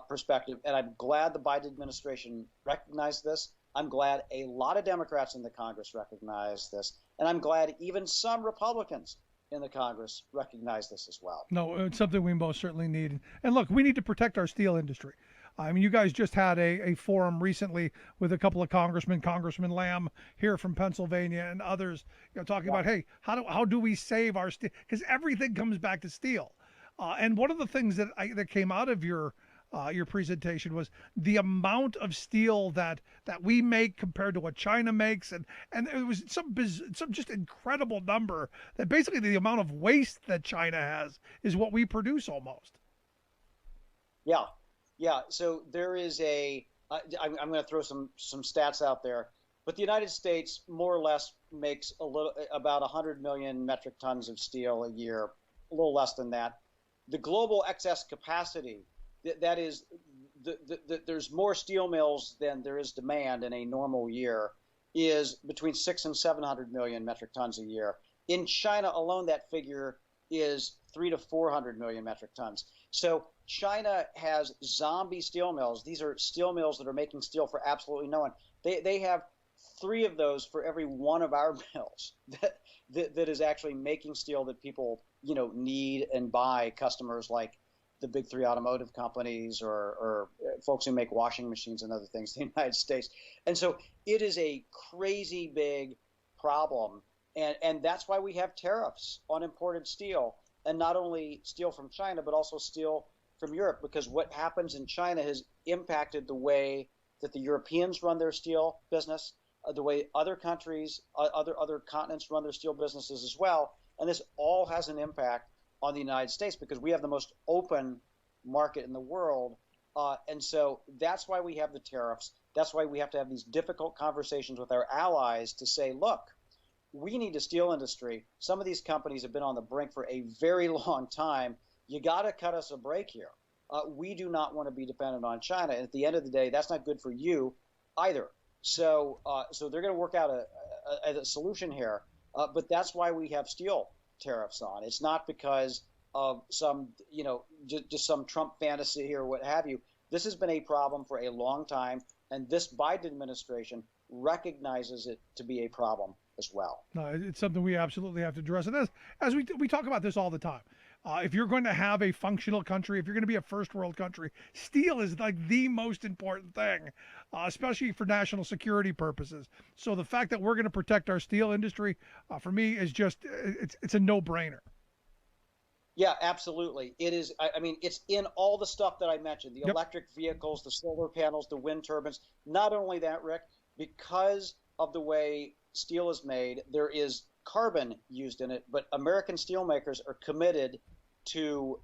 Speaker 6: perspective. And I'm glad the Biden administration recognized this. I'm glad a lot of Democrats in the Congress recognize this, and I'm glad even some Republicans in the Congress recognize this as well.
Speaker 2: No, it's something we most certainly need. And look, we need to protect our steel industry. I mean, you guys just had a forum recently with a couple of congressmen, Congressman Lamb here from Pennsylvania and others, talking about, hey, how do we save our steel? Because everything comes back to steel. And one of the things that came out of your presentation was the amount of steel that we make compared to what China makes, and it was some just incredible number that basically the amount of waste that China has is what we produce almost.
Speaker 6: Yeah. So there is I'm going to throw some stats out there, but the United States more or less makes about 100 million metric tons of steel a year, a little less than that. The global excess capacity, that is, there's more steel mills than there is demand in a normal year, is between 600 and 700 million metric tons a year. In China alone, that figure is 300 to 400 million metric tons. So China has zombie steel mills. These are steel mills that are making steel for absolutely no one. They have 3 of those for every one of our mills that is actually making steel that people need and buy. Customers like the big 3 automotive companies or folks who make washing machines and other things in the United States. And so it is a crazy big problem. And that's why we have tariffs on imported steel, and not only steel from China, but also steel from Europe, because what happens in China has impacted the way that the Europeans run their steel business, the way other countries, other continents run their steel businesses as well. And this all has an impact on the United States because we have the most open market in the world. And so that's why we have the tariffs. That's why we have to have these difficult conversations with our allies to say, look, we need a steel industry. Some of these companies have been on the brink for a very long time. You got to cut us a break here. We do not want to be dependent on China. And at the end of the day, that's not good for you either. So they're going to work out a solution here. But that's why we have steel tariffs on. It's not because of some, just some Trump fantasy or what have you. This has been a problem for a long time, and this Biden administration recognizes it to be a problem as well.
Speaker 2: No, it's something we absolutely have to address. And as we talk about this all the time, if you're going to have a functional country, if you're going to be a first world country, steel is like the most important thing, especially for national security purposes. So the fact that we're going to protect our steel industry, for me, is just it's a no-brainer.
Speaker 6: Yeah, absolutely. It is. I mean, it's in all the stuff that I mentioned, the
Speaker 2: Yep.
Speaker 6: electric vehicles, the solar panels, the wind turbines. Not only that, Rick, because of the way steel is made, there is carbon used in it, but American steelmakers are committed to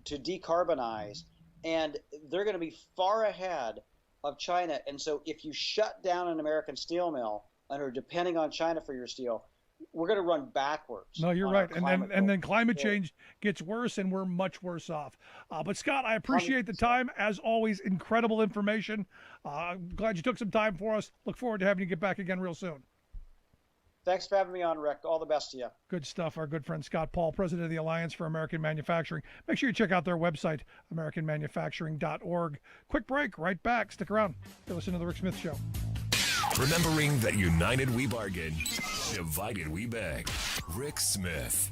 Speaker 6: decarbonize, and they're going to be far ahead of China. And so if you shut down an American steel mill and are depending on China for your steel, we're going to run backwards.
Speaker 2: No, you're
Speaker 6: on
Speaker 2: right.
Speaker 6: our
Speaker 2: And then climate
Speaker 6: goals.
Speaker 2: change gets worse, and we're much worse off. But Scott, I appreciate the time. As always, incredible information. Glad you took some time for us. Look forward to having you get back again real soon.
Speaker 6: Thanks for having me on, Rick. All the best to you.
Speaker 2: Good stuff. Our good friend Scott Paul, president of the Alliance for American Manufacturing. Make sure you check out their website, americanmanufacturing.org. Quick break, right back. Stick around. You're listening to The Rick Smith Show.
Speaker 1: Remembering that united we bargain, divided we beg. Rick Smith.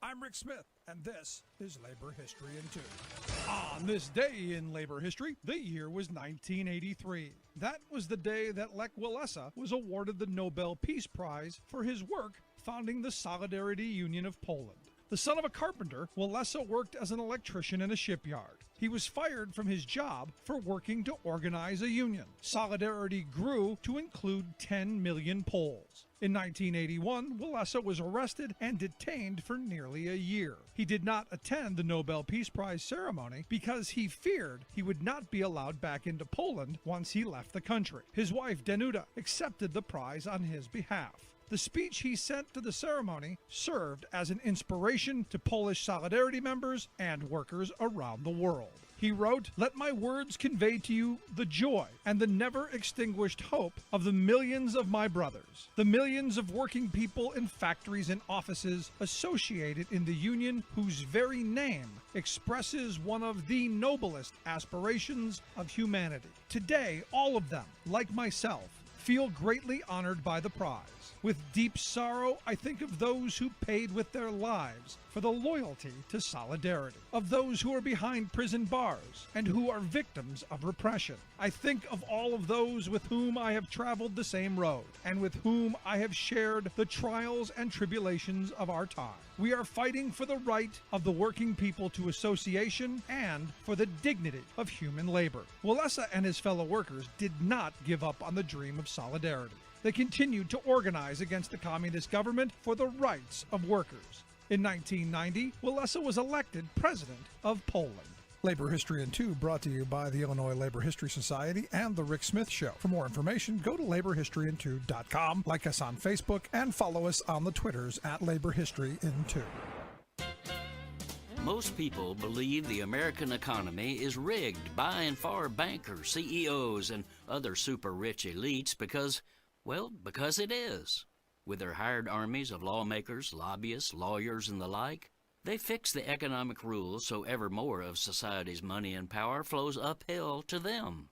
Speaker 4: I'm Rick Smith, and this is Labor History in 2. On this day in labor history, the year was 1983. That was the day that Lech Walesa was awarded the Nobel Peace Prize for his work founding the Solidarity Union of Poland. The son of a carpenter, Walesa worked as an electrician in a shipyard. He was fired from his job for working to organize a union. Solidarity grew to include 10 million Poles. In 1981, Walesa was arrested and detained for nearly a year. He did not attend the Nobel Peace Prize ceremony because he feared he would not be allowed back into Poland once he left the country. His wife, Danuta, accepted the prize on his behalf. The speech he sent to the ceremony served as an inspiration to Polish Solidarity members and workers around the world. He wrote, "Let my words convey to you the joy and the never extinguished hope of the millions of my brothers, the millions of working people in factories and offices associated in the union whose very name expresses one of the noblest aspirations of humanity. Today, all of them, like myself, feel greatly honored by the prize. With deep sorrow, I think of those who paid with their lives for the loyalty to solidarity, of those who are behind prison bars and who are victims of repression. I think of all of those with whom I have traveled the same road and with whom I have shared the trials and tribulations of our time. We are fighting for the right of the working people to association and for the dignity of human labor." Walesa and his fellow workers did not give up on the dream of solidarity. They continued to organize against the communist government for the rights of workers. In 1990, Walesa was elected president of Poland.
Speaker 2: Labor History in 2 brought to you by the Illinois Labor History Society and The Rick Smith Show. For more information, go to laborhistoryin2.com, like us on Facebook, and follow us on the Twitters at Labor History in 2.
Speaker 7: Most people believe the American economy is rigged by and for bankers, CEOs, and other super rich elites because it is. With their hired armies of lawmakers, lobbyists, lawyers, and the like, they fix the economic rules so ever more of society's money and power flows uphill to them.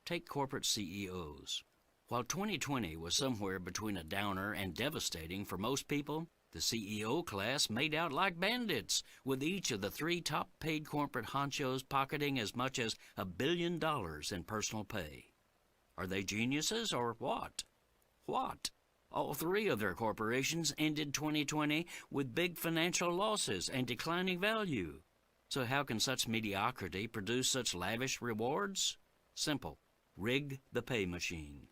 Speaker 7: Take corporate CEOs. While 2020 was somewhere between a downer and devastating for most people, the CEO class made out like bandits, with each of the 3 top-paid corporate honchos pocketing as much as $1 billion in personal pay. Are they geniuses or what? What? All 3 of their corporations ended 2020 with big financial losses and declining value. So how can such mediocrity produce such lavish rewards? Simple. Rig the pay machine.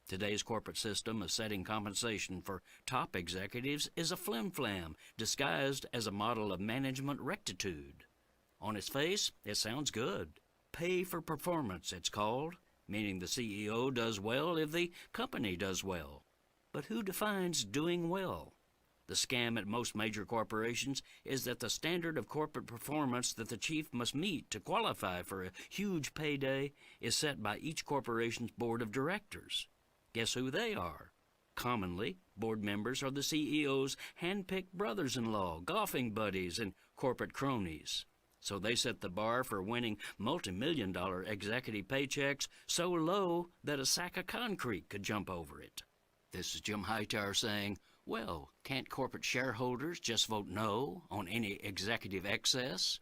Speaker 7: Today's corporate system of setting compensation for top executives is a flim-flam disguised as a model of management rectitude. On its face, it sounds good. Pay for performance, it's called, meaning the CEO does well if the company does well. But who defines doing well? The scam at most major corporations is that the standard of corporate performance that the chief must meet to qualify for a huge payday is set by each corporation's board of directors. Guess who they are? Commonly, board members are the CEO's hand-picked brothers-in-law, golfing buddies, and corporate cronies. So they set the bar for winning multi-million-dollar executive paychecks so low that a sack of concrete could jump over it. This is Jim Hightower saying, well, can't corporate shareholders just vote no on any executive excess?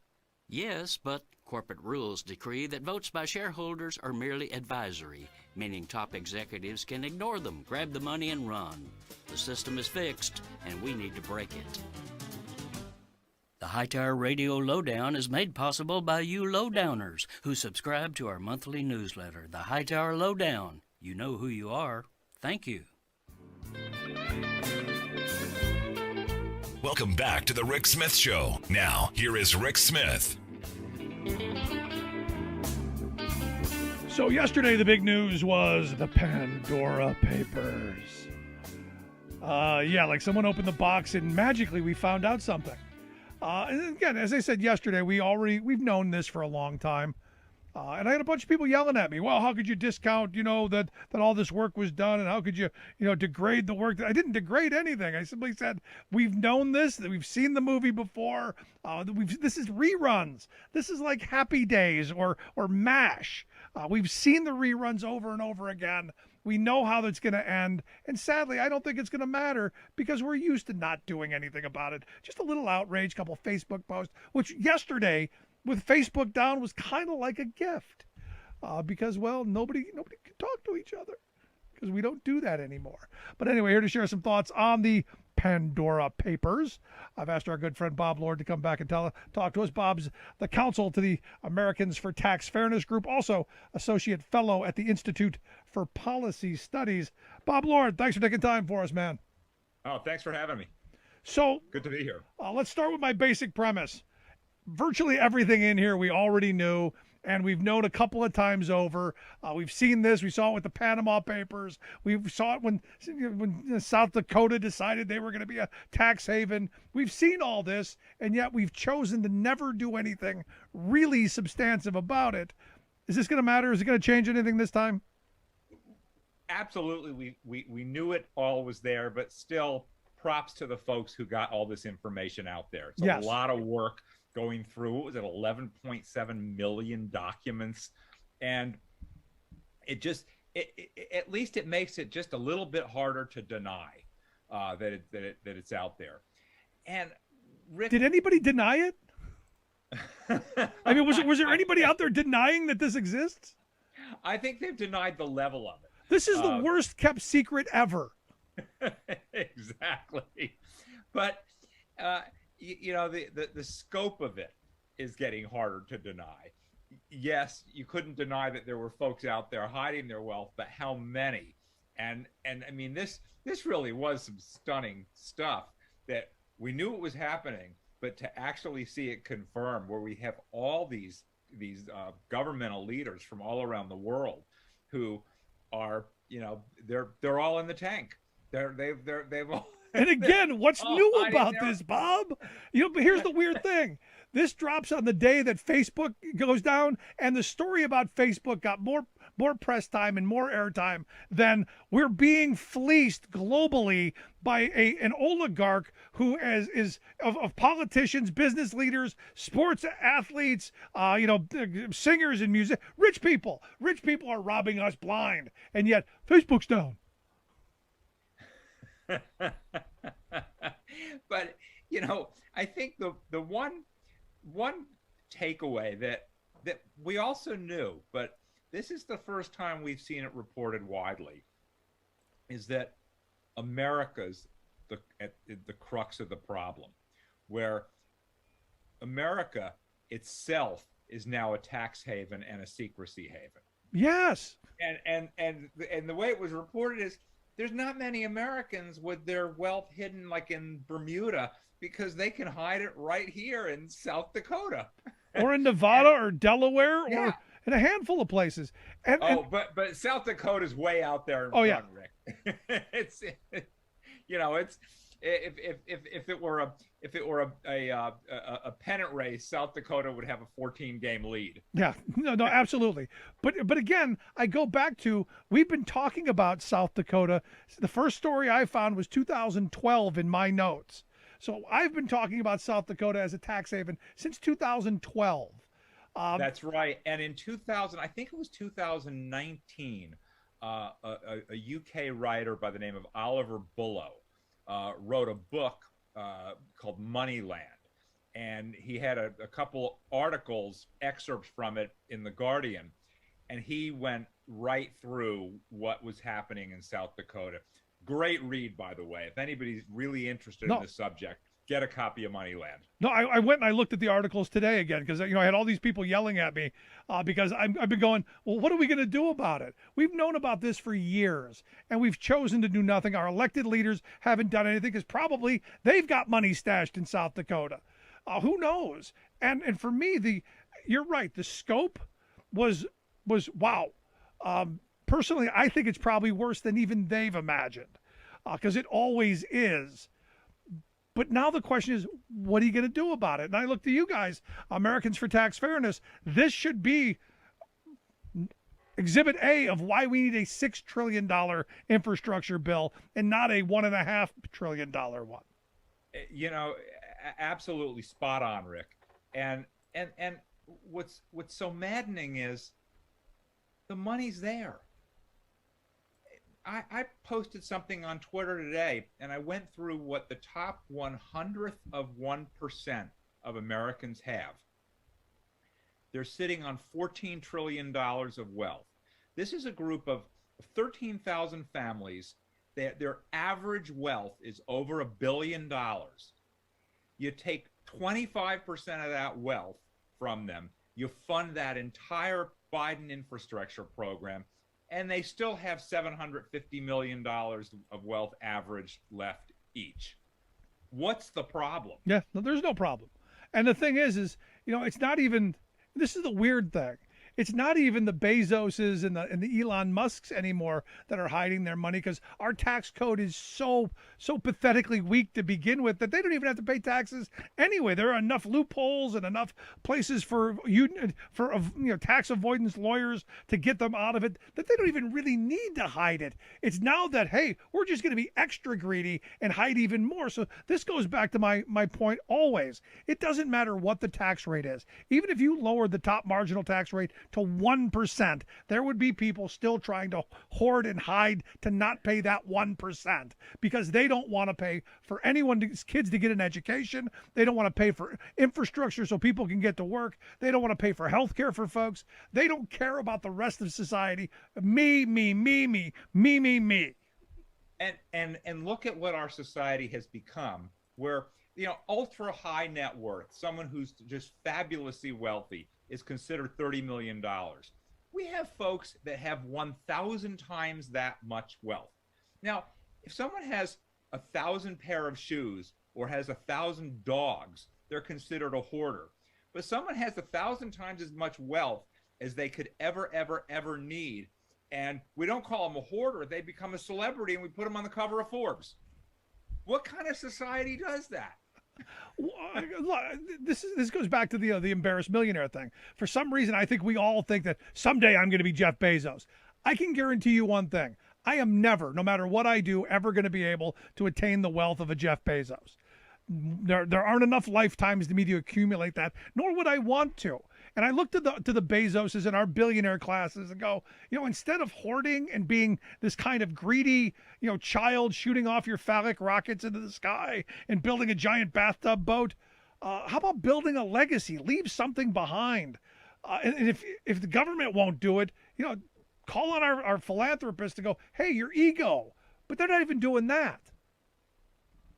Speaker 7: Yes, but corporate rules decree that votes by shareholders are merely advisory, meaning top executives can ignore them, grab the money, and run. The system is fixed, and we need to break it. The Hightower Radio Lowdown is made possible by you lowdowners who subscribe to our monthly newsletter, The Hightower Lowdown. You know who you are. Thank you.
Speaker 1: Welcome back to the Rick Smith Show. Now, here is Rick Smith.
Speaker 2: So yesterday, the big news was the Pandora Papers. Like someone opened the box and magically we found out something. And again, as I said yesterday, we've known this for a long time. And I had a bunch of people yelling at me, well, how could you discount, that all this work was done, and how could you, degrade the work? I didn't degrade anything. I simply said, we've known this, that we've seen the movie before. This is reruns. This is like Happy Days or MASH. We've seen the reruns over and over again. We know how that's going to end. And sadly, I don't think it's going to matter because we're used to not doing anything about it. Just a little outrage, couple Facebook posts, which yesterday, with Facebook down, was kind of like a gift because, well, nobody can talk to each other because we don't do that anymore. But anyway, here to share some thoughts on the Pandora Papers. I've asked our good friend Bob Lord to come back and talk to us. Bob's the counsel to the Americans for Tax Fairness Group, also associate fellow at the Institute for Policy Studies. Bob Lord, thanks for taking time for us, man.
Speaker 8: Oh, thanks for having me.
Speaker 2: So
Speaker 8: Good to be here.
Speaker 2: Let's start with my basic premise. Virtually everything in here we already knew. And we've known a couple of times over. We've seen this. We saw it with the Panama Papers. We saw it when South Dakota decided they were going to be a tax haven. We've seen all this, and yet we've chosen to never do anything really substantive about it. Is this going to matter? Is it going to change anything this time?
Speaker 8: Absolutely. We knew it all was there, but still props to the folks who got all this information out there. It's a lot of work going through. What was it, 11.7 million documents? And it just, at least it makes it just a little bit harder to deny that it's out there. And Rick,
Speaker 2: did anybody deny it? I mean, was there anybody out there denying that this exists?
Speaker 8: I think they've denied the level of it.
Speaker 2: This is the worst kept secret ever.
Speaker 8: Exactly. But the scope of it is getting harder to deny. Yes, you couldn't deny that there were folks out there hiding their wealth, but how many? And I mean, this really was some stunning stuff that we knew it was happening, but to actually see it confirmed, where we have all these governmental leaders from all around the world who are, they're all in the tank. They've all.
Speaker 2: And again, what's new about this, Bob? But here's the weird thing. This drops on the day that Facebook goes down, and the story about Facebook got more press time and more airtime than we're being fleeced globally by an oligarch who is of politicians, business leaders, sports athletes, singers and music. Rich people are robbing us blind, and yet Facebook's down.
Speaker 8: But I think the one takeaway that we also knew, but this is the first time we've seen it reported widely, is that America's at the crux of the problem, where America itself is now a tax haven and a secrecy haven.
Speaker 2: Yes.
Speaker 8: And the way it was reported is there's not many Americans with their wealth hidden like in Bermuda, because they can hide it right here in South Dakota.
Speaker 2: Or in Nevada or Delaware or in a handful of places.
Speaker 8: But South Dakota's way out there in front, Rick. It's if it were a pennant race, South Dakota would have a 14-game lead.
Speaker 2: Yeah, no, absolutely. But again, I go back to, we've been talking about South Dakota. The first story I found was 2012 in my notes. So I've been talking about South Dakota as a tax haven since 2012.
Speaker 8: That's right. And in 2000, I think it was 2019, a UK writer by the name of Oliver Bullough wrote a book called Moneyland. And he had a couple articles, excerpts from it in The Guardian. And he went right through what was happening in South Dakota. Great read, by the way. If anybody's really interested in this subject, get a copy of Moneyland.
Speaker 2: No, I went and I looked at the articles today again, because I had all these people yelling at me because I've been going, well, what are we going to do about it? We've known about this for years, and we've chosen to do nothing. Our elected leaders haven't done anything because probably they've got money stashed in South Dakota. Who knows? And for me, you're right. The scope was wow. Personally, I think it's probably worse than even they've imagined, because it always is. But now the question is, what are you going to do about it? And I look to you guys, Americans for Tax Fairness. This should be Exhibit A of why we need a $6 trillion infrastructure bill and not a $1.5 trillion one.
Speaker 8: Absolutely spot on, Rick. And what's so maddening is the money's there. I posted something on Twitter today, and I went through what the top 100th of 1% of Americans have. They're sitting on $14 trillion of wealth. This is a group of 13,000 families. Their average wealth is over $1 billion. You take 25% of that wealth from them, you fund that entire Biden infrastructure program, and they still have $750 million of wealth average left each. What's the problem?
Speaker 2: Yeah, no, there's no problem. And the thing is it's not even, this is the weird thing. It's not even the Bezoses and the Elon Musks anymore that are hiding their money, because our tax code is so pathetically weak to begin with that they don't even have to pay taxes anyway. There are enough loopholes and enough places for tax avoidance lawyers to get them out of it that they don't even really need to hide it. It's now that, hey, we're just going to be extra greedy and hide even more. So this goes back to my point always. It doesn't matter what the tax rate is. Even if you lower the top marginal tax rate to 1%, there would be people still trying to hoard and hide to not pay that 1%, because they don't want to pay for kids to get an education. They don't want to pay for infrastructure so people can get to work. They don't want to pay for health care for folks. They don't care about the rest of society. Me, me, me, me, me, me, me.
Speaker 8: And look at what our society has become, where ultra high net worth, someone who's just fabulously wealthy, is considered $30 million. We have folks that have 1,000 times that much wealth. Now, if someone has 1,000 pair of shoes or has 1,000 dogs, they're considered a hoarder. But someone has 1,000 times as much wealth as they could ever need, and we don't call them a hoarder. They become a celebrity, and we put them on the cover of Forbes. What kind of society does that?
Speaker 2: This goes back to the embarrassed millionaire thing. For some reason, I think we all think that someday I'm going to be Jeff Bezos. I can guarantee you one thing. I am never, no matter what I do, ever going to be able to attain the wealth of a Jeff Bezos. There aren't enough lifetimes to me to accumulate that, nor would I want to. And I look to the Bezoses and our billionaire classes and go, instead of hoarding and being this kind of greedy, child shooting off your phallic rockets into the sky and building a giant bathtub boat, how about building a legacy? Leave something behind. And if the government won't do it, call on our philanthropists to go, hey, your ego. But they're not even doing that.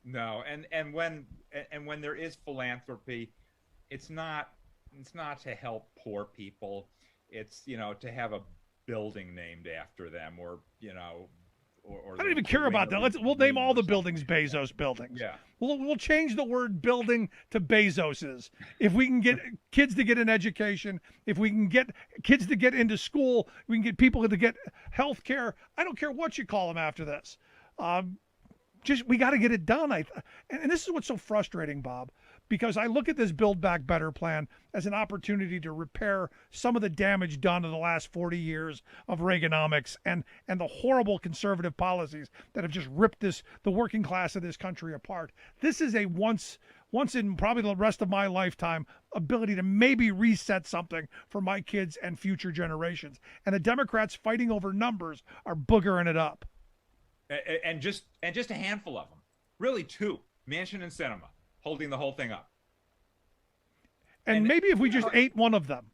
Speaker 8: No, and when there is philanthropy, it's not to help poor people. It's to have a building named after them, or I
Speaker 2: don't even care about that. We'll name all the buildings Bezos buildings.
Speaker 8: Yeah.
Speaker 2: We'll change the word building to Bezoses. If we can get kids to get an education, if we can get kids to get into school, we can get people to get health care. I don't care what you call them after this. We got to get it done. And this is what's so frustrating, Bob, because I look at this Build Back Better plan as an opportunity to repair some of the damage done in the last 40 years of Reaganomics and the horrible conservative policies that have just ripped the working class of this country apart. This is a once in probably the rest of my lifetime ability to maybe reset something for my kids and future generations. And the Democrats fighting over numbers are boogering it up.
Speaker 8: And just a handful of them, really two, Manchin and Sinema, holding the whole thing up.
Speaker 2: And maybe if we just ate one of them.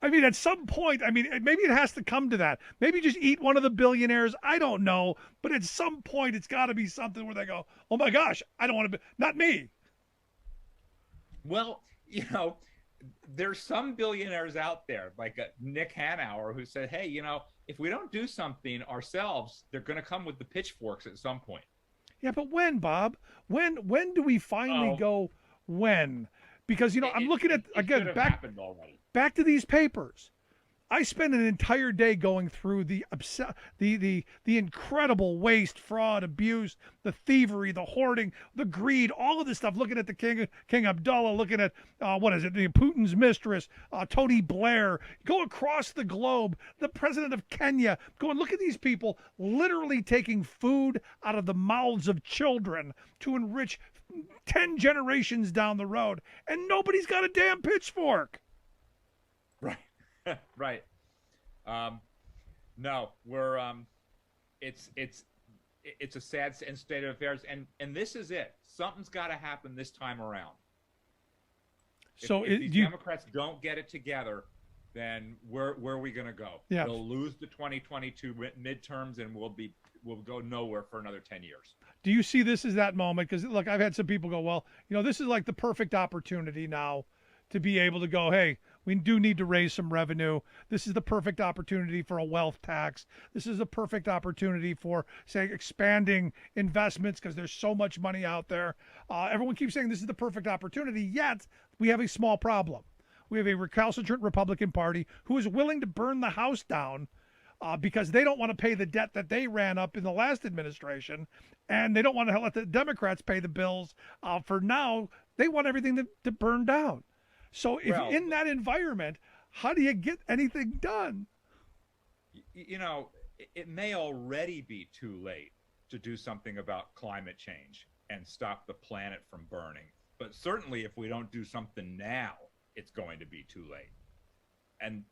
Speaker 2: I mean, at some point, maybe it has to come to that. Maybe just eat one of the billionaires. I don't know. But at some point, it's got to be something where they go, oh, my gosh, I don't want to be, not me.
Speaker 8: Well, there's some billionaires out there, like Nick Hanauer, who said, hey, if we don't do something ourselves, they're going to come with the pitchforks at some point.
Speaker 2: Yeah, but when, Bob? When do we finally go when? Because, I'm looking at, again, back to these papers. I spent an entire day going through the incredible waste, fraud, abuse, the thievery, the hoarding, the greed, all of this stuff. Looking at the King Abdullah, looking at Putin's mistress, Tony Blair. Go across the globe, the president of Kenya. Go and look at these people literally taking food out of the mouths of children to enrich 10 generations down the road, and nobody's got a damn pitchfork.
Speaker 8: Right. Right. No, we're it's a sad state of affairs, and this is it. Something's got to happen this time around.
Speaker 6: So if these Democrats don't get it together, then where are we going to go?
Speaker 2: Yeah.
Speaker 6: They'll lose the 2022 midterms, and we'll go nowhere for another 10 years.
Speaker 2: Do you see this as that moment? Because look, I've had some people go, well, this is like the perfect opportunity now to be able to go, hey, We do need to raise some revenue. This is the perfect opportunity for a wealth tax. This is a perfect opportunity for, say, expanding investments because there's so much money out there. Everyone keeps saying this is the perfect opportunity, yet we have a small problem. We have a recalcitrant Republican Party who is willing to burn the House down because they don't want to pay the debt that they ran up in the last administration, and they don't want to let the Democrats pay the bills for now. They want everything to burn down. So if in that environment, how do you get anything done?
Speaker 8: You know, it may already be too late to do something about climate change and stop the planet from burning. But certainly if we don't do something now, it's going to be too late. And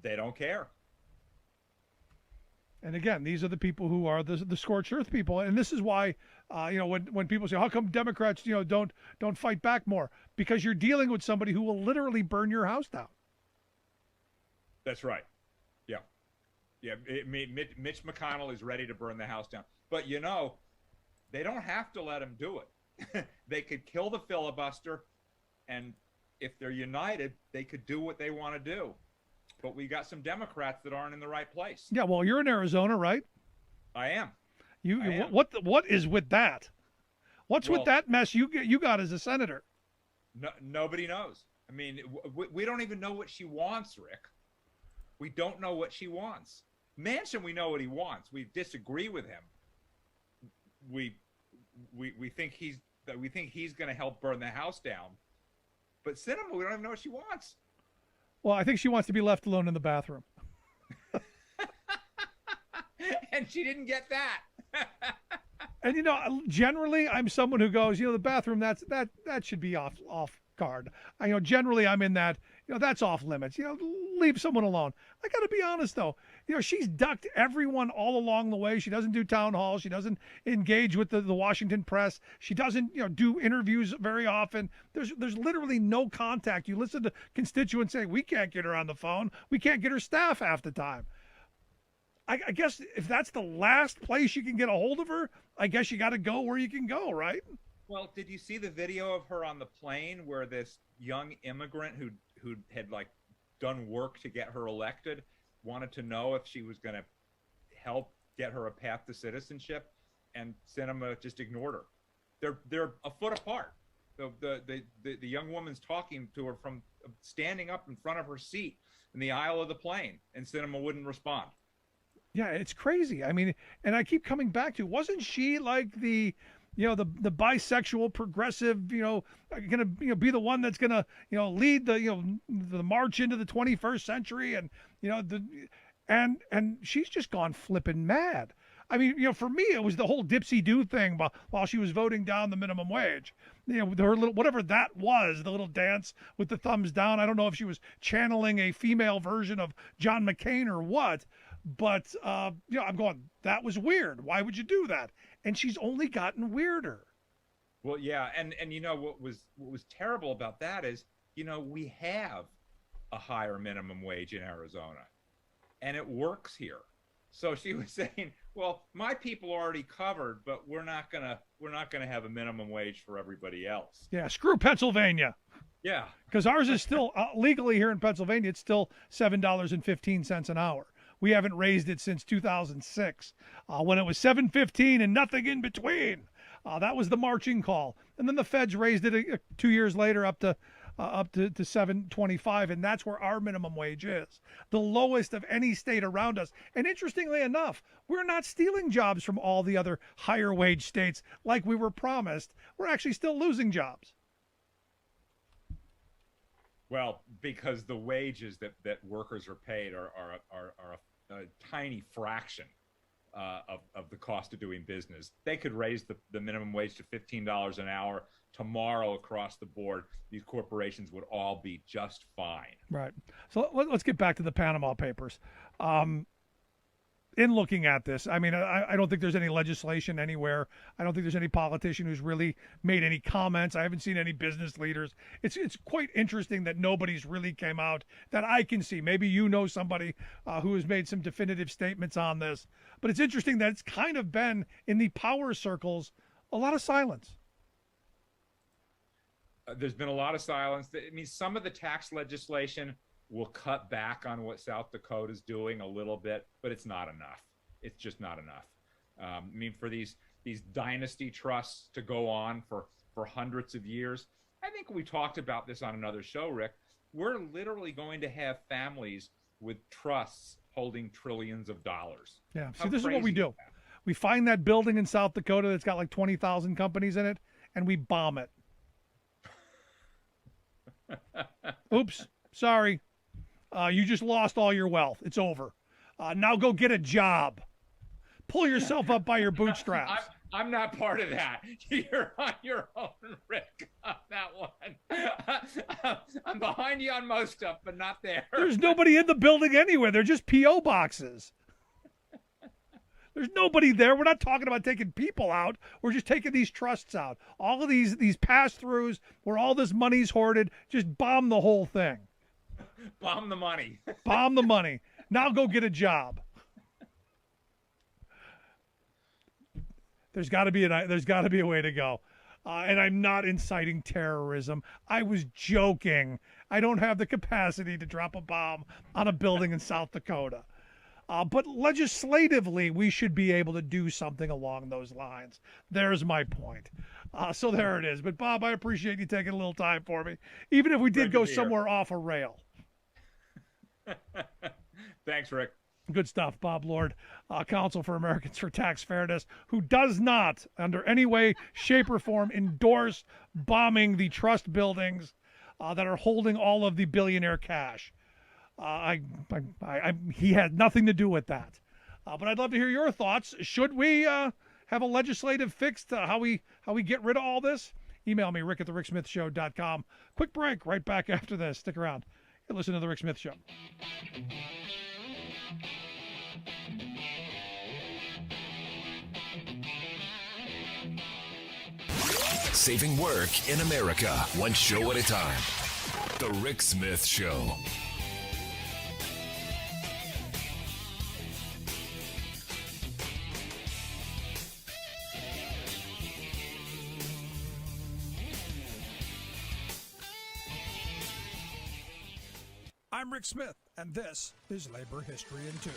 Speaker 8: they don't care.
Speaker 2: And again, these are the people who are the scorched earth people, and this is why, when people say, "How come Democrats, don't fight back more?" Because you're dealing with somebody who will literally burn your house down.
Speaker 8: That's right. Yeah. Mitch McConnell is ready to burn the house down, but they don't have to let him do it. They could kill the filibuster, and if they're united, they could do what they want to do. But we got some Democrats that aren't in the right place.
Speaker 2: Yeah, well, you're in Arizona, right?
Speaker 8: I am.
Speaker 2: I am. What is with that? What's with that mess you got as a senator?
Speaker 8: No, nobody knows. I mean, we don't even know what she wants, Rick. We don't know what she wants. Manchin, we know what he wants. We disagree with him. We think he's going to help burn the house down. But Sinema, we don't even know what she wants.
Speaker 2: Well, I think she wants to be left alone in the bathroom.
Speaker 8: And she didn't get that.
Speaker 2: And generally, I'm someone who goes, the bathroom that should be off guard. Generally I'm in that, that's off limits. Leave someone alone. I got to be honest though. She's ducked everyone all along the way. She doesn't do town halls. She doesn't engage with the Washington press. She doesn't, do interviews very often. There's literally no contact. You listen to constituents saying, we can't get her on the phone. We can't get her staff half the time. I guess if that's the last place you can get a hold of her, I guess you got to go where you can go, right?
Speaker 8: Well, did you see the video of her on the plane where this young immigrant who had done work to get her elected wanted to know if she was going to help get her a path to citizenship, and Sinema just ignored her. They're a foot apart. The young woman's talking to her from standing up in front of her seat in the aisle of the plane, and Sinema wouldn't respond.
Speaker 2: Yeah, it's crazy. I mean, and I keep coming back to, wasn't she like the bisexual progressive, going to be the one that's going to, lead the march into the 21st century, and and she's just gone flipping mad. I mean, for me, it was the whole dipsy-do thing while she was voting down the minimum wage. Her little, whatever that was, the little dance with the thumbs down. I don't know if she was channeling a female version of John McCain or what, but I'm going, that was weird. Why would you do that? And she's only gotten weirder.
Speaker 8: Well, yeah, and what was terrible about that is, we have a higher minimum wage in Arizona, and it works here. So she was saying, well, my people are already covered, but we're not gonna have a minimum wage for everybody else.
Speaker 2: Yeah, screw Pennsylvania.
Speaker 8: Yeah,
Speaker 2: because ours is still legally here in Pennsylvania. It's still $7.15 an hour. We haven't raised it since 2006, when it was $7.15 and nothing in between. That was the marching call, and then the feds raised it 2 years later up to $7.25, and that's where our minimum wage is, the lowest of any state around us. And interestingly enough, we're not stealing jobs from all the other higher wage states like we were promised. We're actually still losing jobs.
Speaker 8: Well, because the wages that workers are paid are a tiny fraction of the cost of doing business. They could raise the minimum wage to $15 an hour tomorrow across the board. These corporations would all be just fine.
Speaker 2: Right. So let's get back to the Panama Papers. In looking at this, I mean, I don't think there's any legislation anywhere. I don't think there's any politician who's really made any comments. I haven't seen any business leaders. It's quite interesting that nobody's really came out that I can see. Maybe somebody who has made some definitive statements on this. But it's interesting that it's kind of been, in the power circles, a lot of silence.
Speaker 8: There's been a lot of silence. I mean, some of the tax legislation will cut back on what South Dakota is doing a little bit, but it's not enough. It's just not enough. I mean, for these dynasty trusts to go on for hundreds of years, I think we talked about this on another show, Rick. We're literally going to have families with trusts holding trillions of dollars.
Speaker 2: Yeah.
Speaker 8: How
Speaker 2: See, this is what we
Speaker 8: crazy
Speaker 2: do.
Speaker 8: is that?
Speaker 2: We find that building in South Dakota that's got like 20,000 companies in it, and we bomb it. Oops. Sorry. You just lost all your wealth. It's over. Now go get a job. Pull yourself up by your bootstraps.
Speaker 8: I'm not part of that. You're on your own, Rick, on that one. I'm behind you on most stuff, but not there.
Speaker 2: There's nobody in the building anywhere. They're just P.O. boxes. There's nobody there. We're not talking about taking people out. We're just taking these trusts out. All of these pass-throughs where all this money's hoarded, just bomb the whole thing.
Speaker 8: Bomb the money.
Speaker 2: Bomb the money. Now go get a job. There's got to be a way to go. And I'm not inciting terrorism. I was joking. I don't have the capacity to drop a bomb on a building in South Dakota. But legislatively, we should be able to do something along those lines. There's my point. So there it is. But, Bob, I appreciate you taking a little time for me, even if we did go somewhere off a rail.
Speaker 8: Thanks, Rick.
Speaker 2: Good stuff. Bob Lord, Council for Americans for Tax Fairness, who does not, under any way, shape, or form, endorse bombing the trust buildings that are holding all of the billionaire cash. He had nothing to do with that. But I'd love to hear your thoughts. Should we have a legislative fix to how we get rid of all this? Email me, rick@thericksmithshow.com. Quick break. Right back after this. Stick around. You listen to The Rick Smith Show.
Speaker 1: Saving work in America, one show at a time. The Rick Smith Show.
Speaker 4: I'm Rick Smith, and this is Labor History in 2.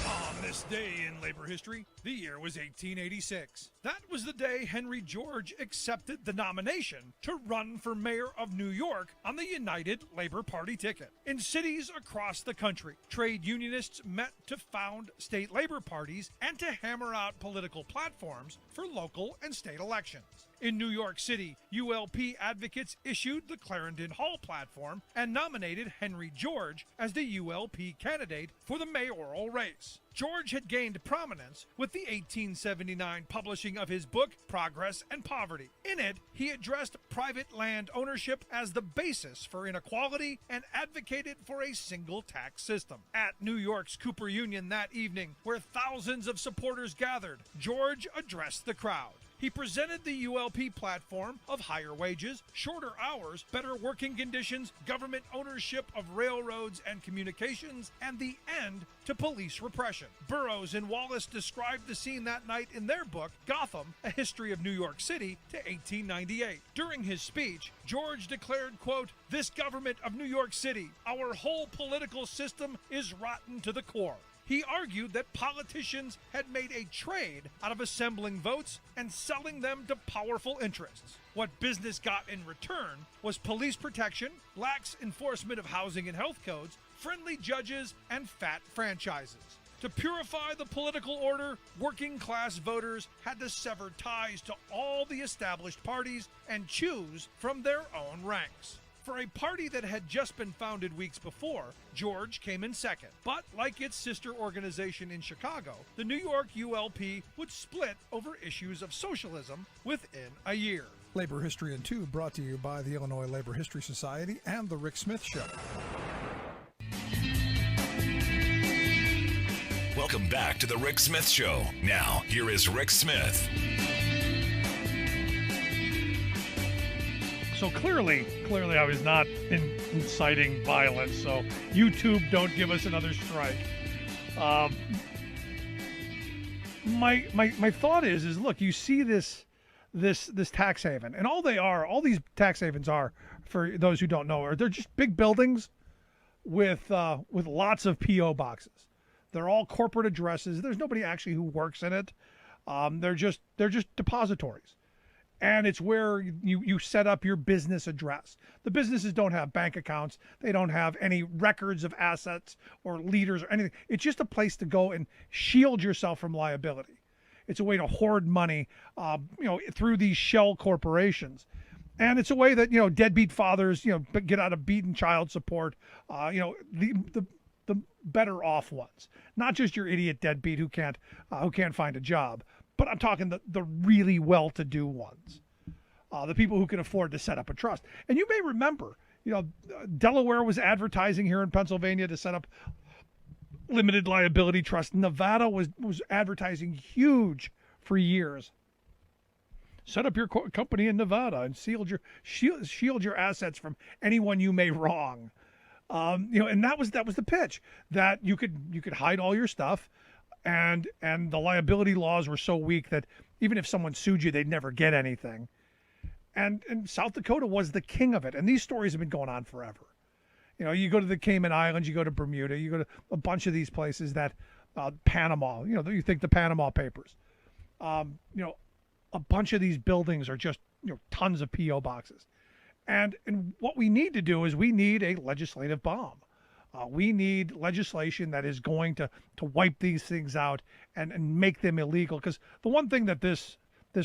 Speaker 4: On this day in labor history, the year was 1886. That was the day Henry George accepted the nomination to run for mayor of New York on the United Labor Party ticket. In cities across the country, trade unionists met to found state labor parties and to hammer out political platforms for local and state elections. In New York City, ULP advocates issued the Clarendon Hall platform and nominated Henry George as the ULP candidate for the mayoral race. George had gained prominence with the 1879 publishing of his book, Progress and Poverty. In it, he addressed private land ownership as the basis for inequality and advocated for a single tax system. At New York's Cooper Union that evening, where thousands of supporters gathered, George addressed the crowd. He presented the ULP platform of higher wages, shorter hours, better working conditions, government ownership of railroads and communications, and the end to police repression. Burroughs and Wallace described the scene that night in their book, Gotham, A History of New York City, to 1898. During his speech, George declared, quote, "This government of New York City, our whole political system is rotten to the core." He argued that politicians had made a trade out of assembling votes and selling them to powerful interests. What business got in return was police protection, lax enforcement of housing and health codes, friendly judges, and fat franchises. To purify the political order, working-class voters had to sever ties to all the established parties and choose from their own ranks. For a party that had just been founded weeks before, George came in second. But like its sister organization in Chicago, the New York ULP would split over issues of socialism within a year.
Speaker 9: Labor History in 2 brought to you by the Illinois Labor History Society and The Rick Smith Show.
Speaker 1: Welcome back to The Rick Smith Show. Now, here is Rick Smith.
Speaker 2: So clearly I was not inciting violence. So YouTube, don't give us another strike. My thought is look, you see this tax haven, and all these tax havens are, for those who don't know, they're just big buildings with lots of PO boxes. They're all corporate addresses. There's nobody actually who works in it. They're just depositories. And it's where you set up your business address. The businesses don't have bank accounts. They don't have any records of assets or leaders or anything. It's just a place to go and shield yourself from liability. It's a way to hoard money, through these shell corporations. And it's a way that, deadbeat fathers, get out of beaten child support, the better off ones, not just your idiot deadbeat who can't find a job. But I'm talking the really well-to-do ones, the people who can afford to set up a trust. And you may remember, Delaware was advertising here in Pennsylvania to set up limited liability trust. Nevada was advertising huge for years. Set up your company in Nevada and shield your assets from anyone you may wrong. And that was the pitch, that you could hide all your stuff. And the liability laws were so weak that even if someone sued you, they'd never get anything. And South Dakota was the king of it. And these stories have been going on forever. You go to the Cayman Islands, you go to Bermuda, you go to a bunch of these places that, Panama, you think the Panama Papers. A bunch of these buildings are just, tons of P.O. boxes. And what we need to do is we need a legislative bomb. We need legislation that is going to wipe these things out and make them illegal. Because the one thing that this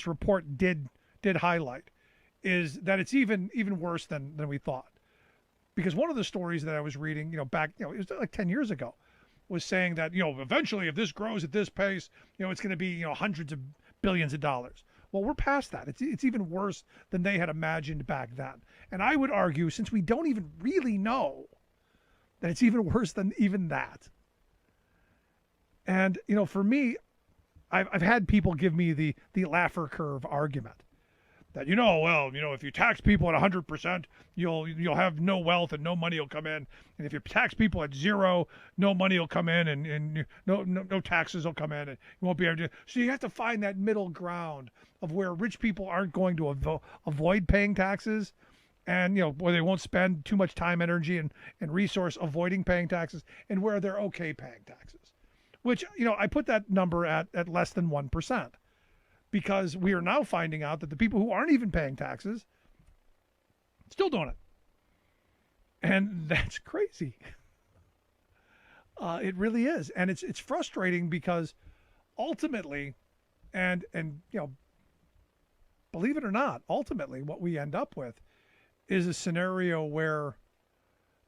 Speaker 2: report did highlight is that it's even worse than we thought. Because one of the stories that I was reading, back, it was like 10 years ago, was saying that, eventually if this grows at this pace, it's going to be, hundreds of billions of dollars. Well, we're past that. It's even worse than they had imagined back then. And I would argue, since we don't even really know, that it's even worse than even that. And, for me, I've had people give me the Laffer curve argument that, if you tax people at 100%, you'll have no wealth and no money will come in. And if you tax people at 0, no money will come in and no taxes will come in and you won't be able to. So you have to find that middle ground of where rich people aren't going to avoid paying taxes, and where they won't spend too much time, energy, and resource avoiding paying taxes, and where they're okay paying taxes, which I put that number at less than 1%, because we are now finding out that the people who aren't even paying taxes still doing it, and that's crazy. It really is, and it's frustrating because ultimately, and believe it or not, ultimately what we end up with is a scenario where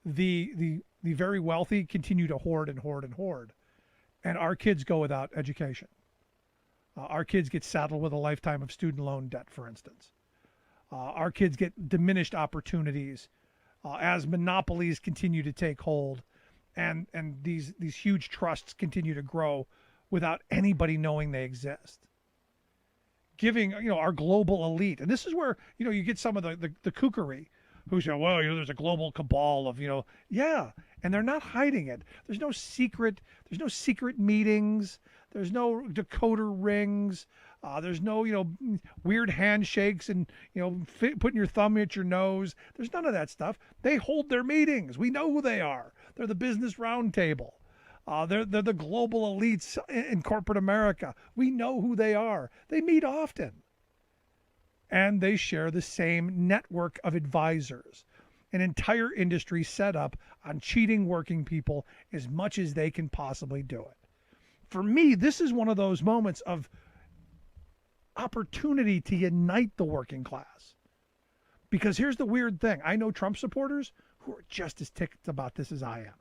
Speaker 2: the very wealthy continue to hoard and hoard and hoard, and our kids go without education. Our kids get saddled with a lifetime of student loan debt, for instance. Our kids get diminished opportunities as monopolies continue to take hold, and these huge trusts continue to grow without anybody knowing they exist. Giving our global elite, and this is where you get some of the kookery, who say, well, there's a global cabal of yeah, and they're not hiding it. There's no secret meetings. There's no decoder rings. There's no weird handshakes and putting your thumb at your nose. There's none of that stuff. They hold their meetings. We know who they are. They're the Business Roundtable. They're the global elites in corporate America. We know who they are. They meet often. And they share the same network of advisors, an entire industry set up on cheating working people as much as they can possibly do it. For me, this is one of those moments of opportunity to unite the working class. Because here's the weird thing. I know Trump supporters who are just as ticked about this as I am.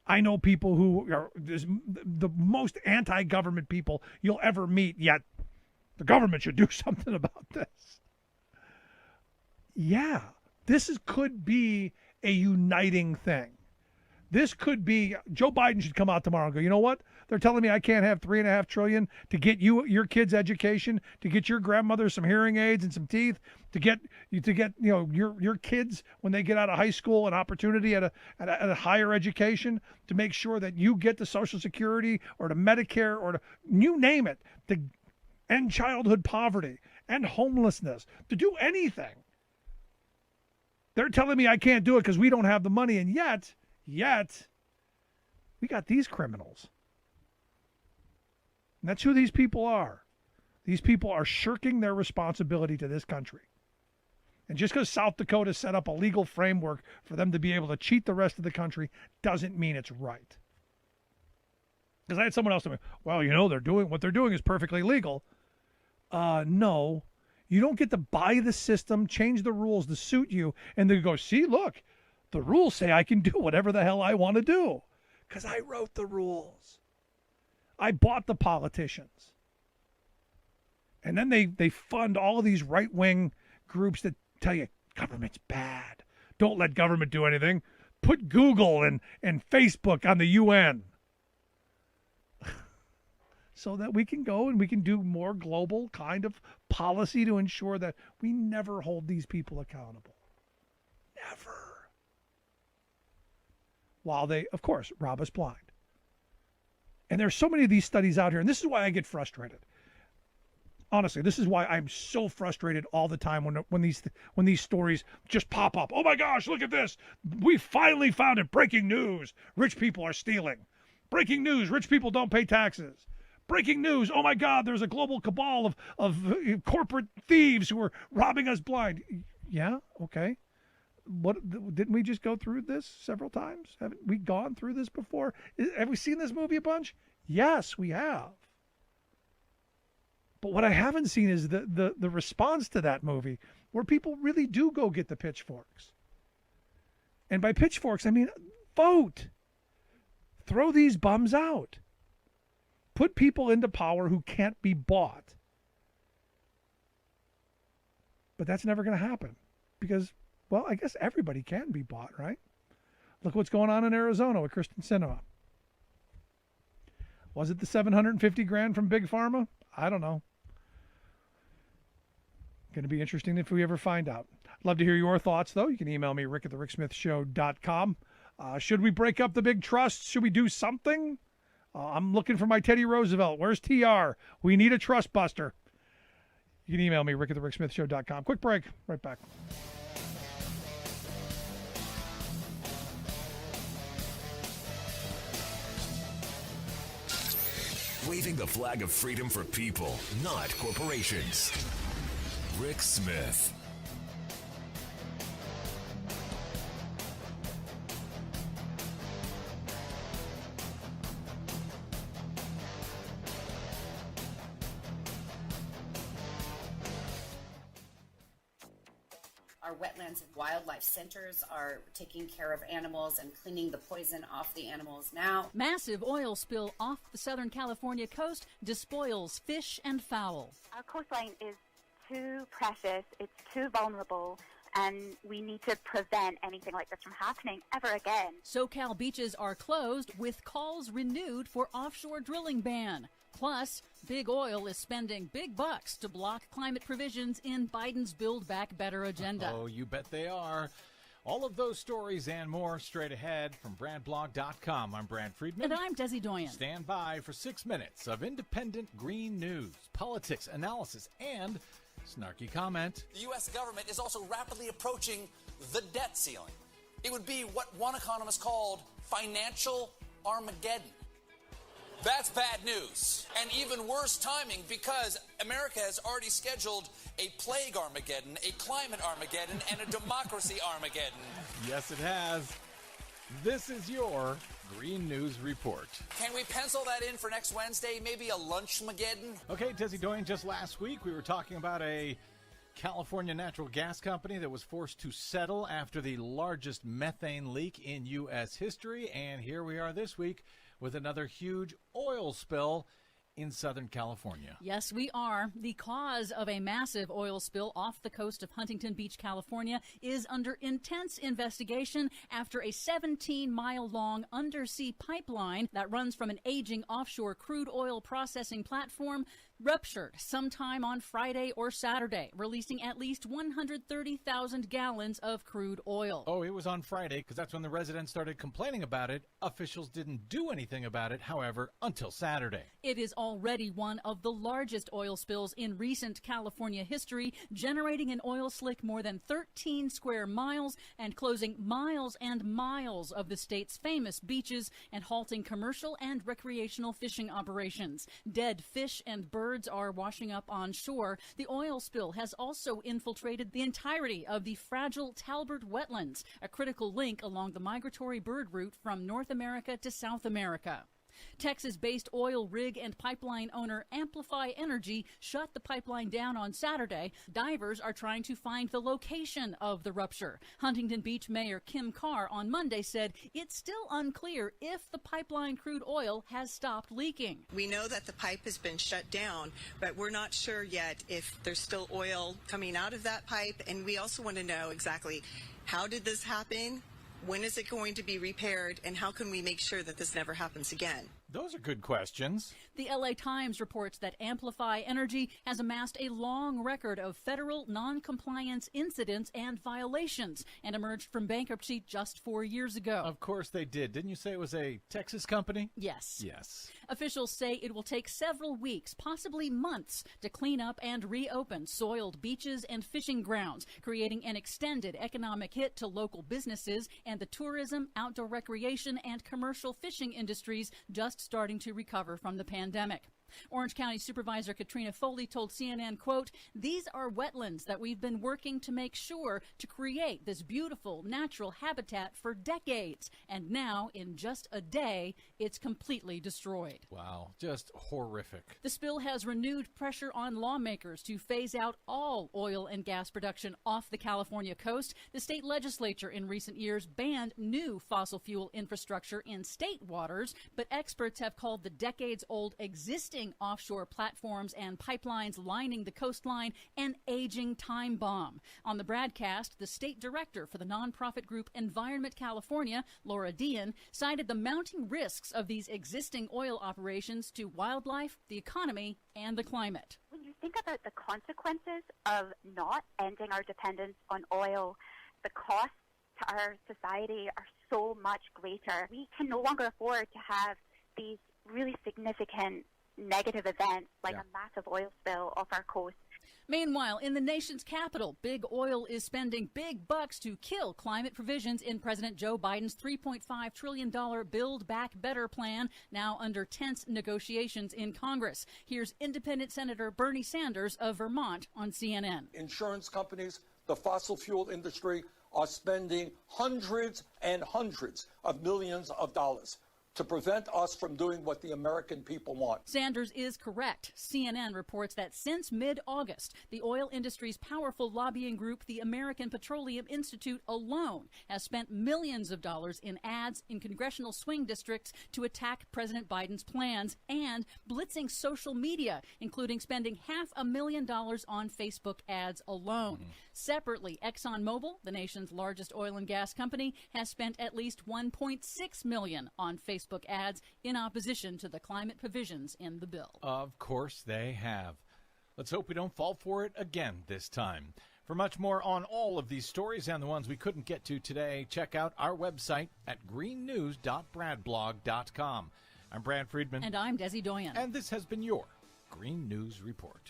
Speaker 2: I know people who are the most anti-government people you'll ever meet, yet the government should do something about this. Yeah, could be a uniting thing. This could be, Joe Biden should come out tomorrow and go, you know what? They're telling me I can't have $3.5 trillion to get your kids' education, to get your grandmother some hearing aids and some teeth, to get your kids when they get out of high school an opportunity at a higher education, to make sure that you get to Social Security or to Medicare or to you name it, to end childhood poverty and homelessness, to do anything. They're telling me I can't do it because we don't have the money, and yet Yet, we got these criminals. And that's who these people are. These people are shirking their responsibility to this country. And just because South Dakota set up a legal framework for them to be able to cheat the rest of the country doesn't mean it's right. Because I had someone else tell me, well, you know, what they're doing is perfectly legal. No, you don't get to buy the system, change the rules to suit you, and then go, see, look, the rules say I can do whatever the hell I want to do. Because I wrote the rules. I bought the politicians. And then they fund all of these right-wing groups that tell you government's bad. Don't let government do anything. Put Google and Facebook on the UN. So that we can go and we can do more global kind of policy to ensure that we never hold these people accountable. Never. While they, of course, rob us blind. And there's so many of these studies out here, and this is why I get frustrated. Honestly, this is why I'm so frustrated all the time when these stories just pop up. Oh my gosh, look at this. We finally found it. Breaking news. Rich people are stealing. Breaking news. Rich people don't pay taxes. Breaking news. Oh my God, there's a global cabal of corporate thieves who are robbing us blind. Yeah, okay. Didn't we just go through this several times? Haven't we gone through this before? Have we seen this movie a bunch? Yes, we have. But what I haven't seen is the response to that movie where people really do go get the pitchforks. And by pitchforks, I mean vote. Throw these bums out. Put people into power who can't be bought. But that's never going to happen because, well, I guess everybody can be bought, right? Look what's going on in Arizona with Kristen Sinema. Was it the $750,000 from Big Pharma? I don't know. Going to be interesting if we ever find out. Love to hear your thoughts, though. You can email me, rick@thericksmithshow.com. Should we break up the big trusts? Should we do something? I'm looking for my Teddy Roosevelt. Where's TR? We need a trust buster. You can email me, rick@thericksmithshow.com. Quick break. Right back.
Speaker 1: Waving the flag of freedom for people, not corporations. Rick Smith.
Speaker 10: Our wetlands and wildlife centers are taking care of animals and cleaning the poison off the animals now.
Speaker 11: Massive oil spill off the Southern California coast despoils fish and fowl.
Speaker 12: Our coastline is too precious, it's too vulnerable, and we need to prevent anything like this from happening ever again.
Speaker 11: SoCal beaches are closed with calls renewed for offshore drilling ban. Plus, Big Oil is spending big bucks to block climate provisions in Biden's Build Back Better agenda.
Speaker 13: Oh, you bet they are. All of those stories and more straight ahead from BradBlog.com. I'm Brad Friedman.
Speaker 11: And I'm Desi Doyen.
Speaker 13: Stand by for 6 minutes of independent green news, politics, analysis, and snarky comment.
Speaker 14: The U.S. government is also rapidly approaching the debt ceiling. It would be what one economist called financial Armageddon. That's bad news, and even worse timing because America has already scheduled a plague Armageddon, a climate Armageddon, and a democracy Armageddon.
Speaker 13: Yes, it has. This is your Green News Report.
Speaker 14: Can we pencil that in for next Wednesday? Maybe a lunch-mageddon?
Speaker 13: Okay, Desi Doyen, just last week we were talking about a California natural gas company that was forced to settle after the largest methane leak in U.S. history, and here we are this week with another huge oil spill in Southern California.
Speaker 11: Yes, we are. The cause of a massive oil spill off the coast of Huntington Beach, California, is under intense investigation after a 17-mile-long undersea pipeline that runs from an aging offshore crude oil processing platform ruptured sometime on Friday or Saturday, releasing at least 130,000 gallons of crude oil.
Speaker 13: Oh, it was on Friday because that's when the residents started complaining about it. Officials didn't do anything about it, however, until Saturday.
Speaker 11: It is already one of the largest oil spills in recent California history, generating an oil slick more than 13 square miles and closing miles and miles of the state's famous beaches and halting commercial and recreational fishing operations. Dead fish and birds are washing up on shore. The oil spill has also infiltrated the entirety of the fragile Talbert wetlands, a critical link along the migratory bird route from North America to South America. Texas-based oil rig and pipeline owner Amplify Energy shut the pipeline down on Saturday. Divers are trying to find the location of the rupture. Huntington Beach Mayor Kim Carr on Monday said it's still unclear if the pipeline crude oil has stopped leaking.
Speaker 15: We know that the pipe has been shut down, but we're not sure yet if there's still oil coming out of that pipe. And we also want to know exactly how did this happen? When is it going to be repaired, and how can we make sure that this never happens again?
Speaker 13: Those are good questions.
Speaker 11: The LA Times reports that Amplify Energy has amassed a long record of federal non-compliance incidents and violations and emerged from bankruptcy just 4 years ago.
Speaker 13: Of course they did. Didn't you say it was a Texas company?
Speaker 11: Yes.
Speaker 13: Yes.
Speaker 11: Officials say it will take several weeks, possibly months, to clean up and reopen soiled beaches and fishing grounds, creating an extended economic hit to local businesses and the tourism, outdoor recreation, and commercial fishing industries just starting to recover from the pandemic. Orange County Supervisor Katrina Foley told CNN, quote, "These are wetlands that we've been working to make sure to create this beautiful natural habitat for decades. And now, in just a day, it's completely destroyed."
Speaker 13: Wow, just horrific.
Speaker 11: The spill has renewed pressure on lawmakers to phase out all oil and gas production off the California coast. The state legislature in recent years banned new fossil fuel infrastructure in state waters, but experts have called the decades-old existing offshore platforms and pipelines lining the coastline an aging time bomb. On the broadcast, the state director for the nonprofit group Environment California, Laura Dean, cited the mounting risks of these existing oil operations to wildlife, the economy, and the climate.
Speaker 12: When you think about the consequences of not ending our dependence on oil, the costs to our society are so much greater. We can no longer afford to have these really significant negative events like a massive oil spill off our coast.
Speaker 11: Meanwhile, in the nation's capital, big oil is spending big bucks to kill climate provisions in President Joe Biden's $3.5 trillion Build Back Better plan, now under tense negotiations in Congress. Here's independent Senator Bernie Sanders of Vermont on CNN.
Speaker 16: Insurance companies, the fossil fuel industry are spending hundreds and hundreds of millions of dollars to prevent us from doing what the American people want.
Speaker 11: Sanders is correct. CNN reports that since mid-August, the oil industry's powerful lobbying group, the American Petroleum Institute, alone has spent millions of dollars in ads in congressional swing districts to attack President Biden's plans and blitzing social media, including spending $500,000 on Facebook ads alone. Separately, ExxonMobil, the nation's largest oil and gas company, has spent at least $1.6 million on Facebook ads in opposition to the climate provisions in the bill.
Speaker 13: Of course they have. Let's hope we don't fall for it again this time. For much more on all of these stories and the ones we couldn't get to today, check out our website at greennews.bradblog.com. I'm Brad Friedman.
Speaker 11: And I'm Desi Doyen.
Speaker 13: And this has been your Green News Report.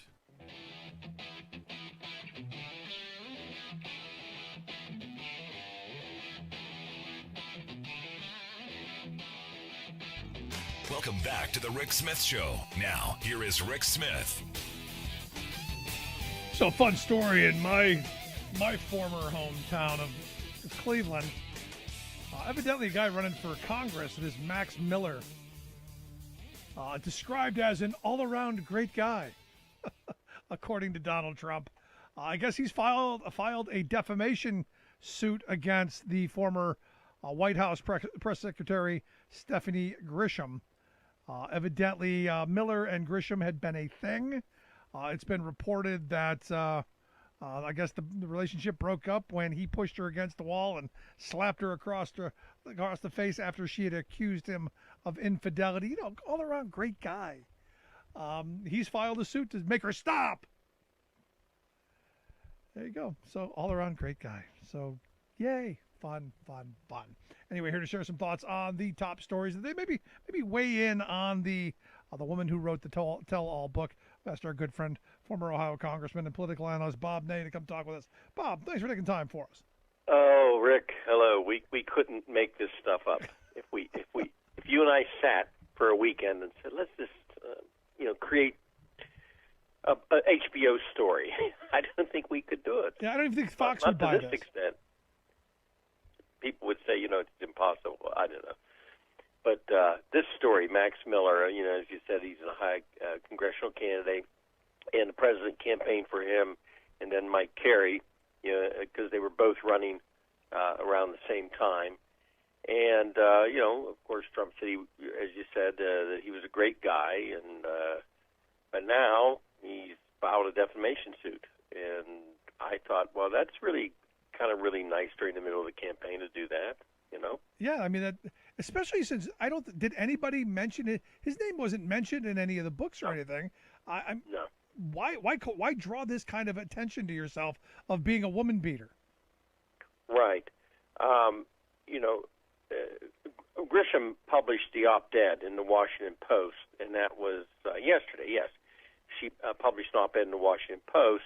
Speaker 1: Welcome back to the Rick Smith Show. Now, here is Rick Smith.
Speaker 2: So, fun story in my former hometown of Cleveland. Evidently, a guy running for Congress, this Max Miller, described as an all-around great guy, according to Donald Trump. I guess he's filed a defamation suit against the former White House press secretary Stephanie Grisham. Evidently, Miller and Grisham had been a thing. It's been reported that I guess the relationship broke up when he pushed her against the wall and slapped her across the face after she had accused him of infidelity. You know, all around great guy. He's filed a suit to make her stop. There you go. So all around great guy. So yay. Fun. Anyway, here to share some thoughts on the top stories. They maybe weigh in on the the woman who wrote the tell-all book. That's our good friend, former Ohio Congressman and political analyst Bob Ney, to come talk with us. Bob, thanks for taking time for us.
Speaker 17: Oh, Rick, hello. We couldn't make this stuff up. If you and I sat for a weekend and said, let's just create a HBO story, I don't think we could do it.
Speaker 2: Yeah, I don't even think Fox
Speaker 17: not
Speaker 2: would buy
Speaker 17: to this
Speaker 2: this.
Speaker 17: extent. People would say, it's impossible. I don't know. But this story, Max Miller, as you said, he's a high congressional candidate, and the president campaigned for him, and then Mike Kerry, because they were both running around the same time. And, of course, Trump said, as you said, that he was a great guy, and but now he's filed a defamation suit. And I thought, well, that's really nice during the middle of the campaign to do that,
Speaker 2: Yeah, I mean, that, especially since did anybody mention it? His name wasn't mentioned in any of the books or anything.
Speaker 17: No.
Speaker 2: Why draw this kind of attention to yourself of being a woman beater?
Speaker 17: Right. Grisham published the op-ed in the Washington Post, and that was yesterday, yes. She published an op-ed in the Washington Post,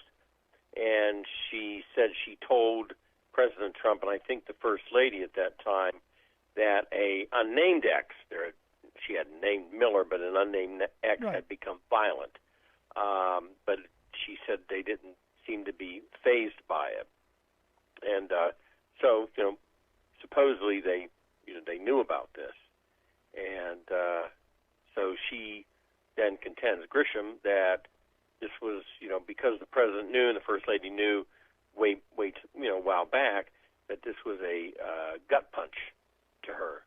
Speaker 17: and she said she told President Trump, and I think the First Lady at that time, that a unnamed ex, she had named Miller, but an unnamed ex had become violent. But she said they didn't seem to be fazed by it. And so, supposedly they knew about this. And so she then contends, Grisham, that this was, because the president knew and the First Lady knew a while back, that this was a gut punch to her.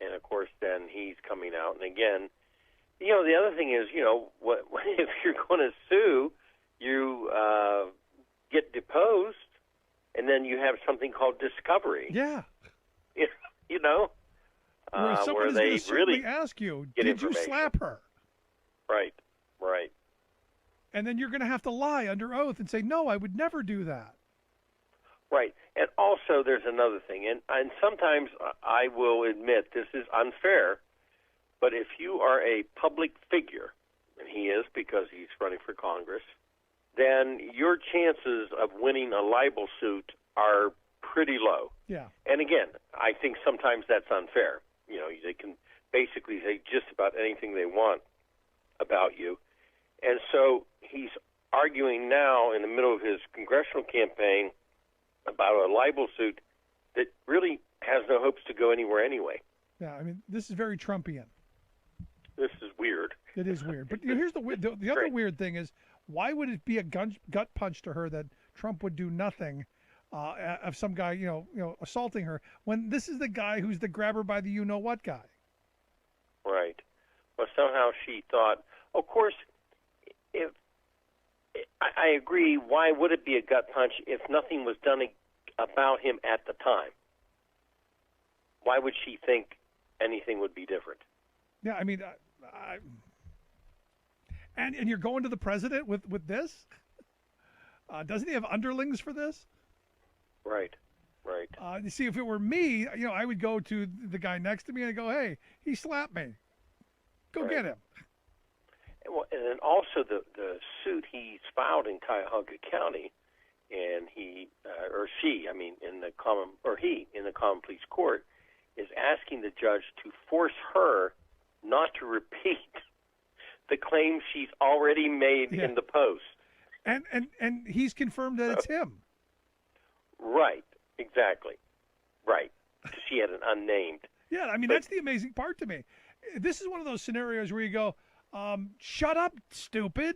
Speaker 17: And, of course, then he's coming out. And, again, the other thing is, if you're going to sue, you get deposed, and then you have something called discovery.
Speaker 2: Yeah.
Speaker 17: Where they really
Speaker 2: ask you,
Speaker 17: get
Speaker 2: did you
Speaker 17: information.
Speaker 2: slap her?
Speaker 17: Right.
Speaker 2: And then you're going to have to lie under oath and say, no, I would never do that.
Speaker 17: Right. And also there's another thing, and sometimes I will admit this is unfair, but if you are a public figure, and he is because he's running for Congress, then your chances of winning a libel suit are pretty low.
Speaker 2: Yeah.
Speaker 17: And again, I think sometimes that's unfair. They can basically say just about anything they want about you. And so he's arguing now in the middle of his congressional campaign about a libel suit that really has no hopes to go anywhere anyway.
Speaker 2: Yeah, I mean, this is very Trumpian.
Speaker 17: This is weird.
Speaker 2: It is weird. But here's the other weird thing is, why would it be a gut punch to her that Trump would do nothing of some guy, assaulting her, when this is the guy who's the grabber by the you-know-what guy?
Speaker 17: Right. Well, somehow she thought, of course, if I agree, why would it be a gut punch if nothing was done about him at the time? Why would she think anything would be different?
Speaker 2: Yeah, I mean, and you're going to the president with this? Doesn't he have underlings for this?
Speaker 17: Right.
Speaker 2: You see, if it were me, I would go to the guy next to me and I'd go, hey, he slapped me. Go get him.
Speaker 17: Well, and then also the suit he's filed in Cuyahoga County, and he in the common pleas court, is asking the judge to force her not to repeat the claims she's already made in the Post.
Speaker 2: And he's confirmed that it's him.
Speaker 17: Right. Exactly. Right. She had an unnamed.
Speaker 2: Yeah, I mean, that's the amazing part to me. This is one of those scenarios where you go, shut up, stupid.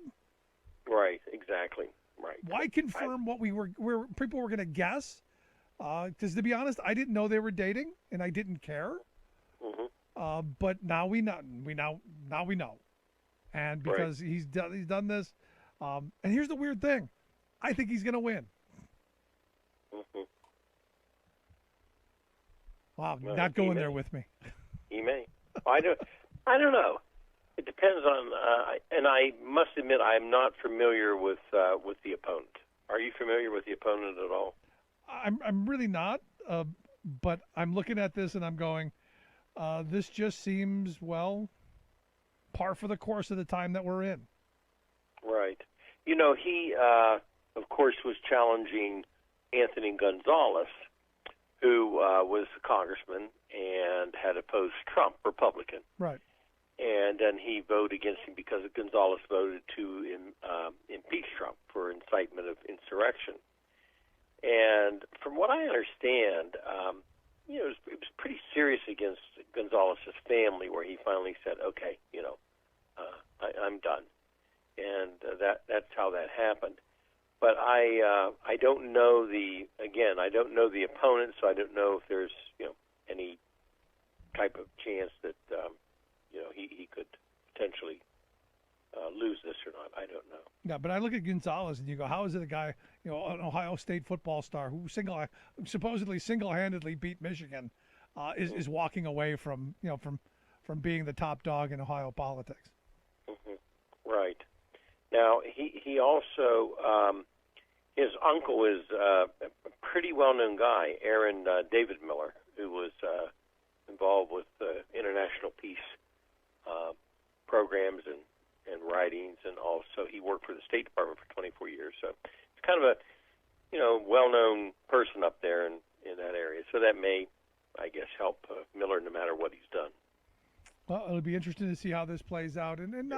Speaker 17: Right, exactly. Right.
Speaker 2: Why confirm what people were going to guess? Because to be honest, I didn't know they were dating, and I didn't care.
Speaker 17: Mm-hmm.
Speaker 2: But now we know. Now we know. And because he's done this, and here's the weird thing, I think he's going to win.
Speaker 17: Mm-hmm.
Speaker 2: Wow, not going there with me.
Speaker 17: He may. I don't know. It depends on, and I must admit, I am not familiar with the opponent. Are you familiar with the opponent at all?
Speaker 2: I'm really not, but I'm looking at this and I'm going, this just seems, par for the course of the time that we're in.
Speaker 17: Right. You know, he, of course, was challenging Anthony Gonzalez, who was a congressman and had opposed Trump, Republican.
Speaker 2: Right.
Speaker 17: And then he voted against him because Gonzalez voted to impeach Trump for incitement of insurrection. And from what I understand, you know, it was pretty serious against Gonzalez's family, where he finally said, "Okay, you know, I'm done," and that's how that happened. But I don't know I don't know the opponent, so I don't know if there's, you know, any type of chance that you know, he could potentially lose this or not. I don't know.
Speaker 2: Yeah, but I look at Gonzalez and you go, how is it a guy, you know, an Ohio State football star who supposedly single-handedly beat Michigan, is walking away from, you know, from being the top dog in Ohio politics?
Speaker 17: Mm-hmm. Right. Now he also his uncle is a pretty well-known guy, Aaron David Miller, who was involved with international peace programs and writings, and also he worked for the State Department for 24 years. So it's kind of a, you know, well-known person up there in that area. So that may, I guess, help Miller no matter what he's done.
Speaker 2: Well, it'll be interesting to see how this plays out. And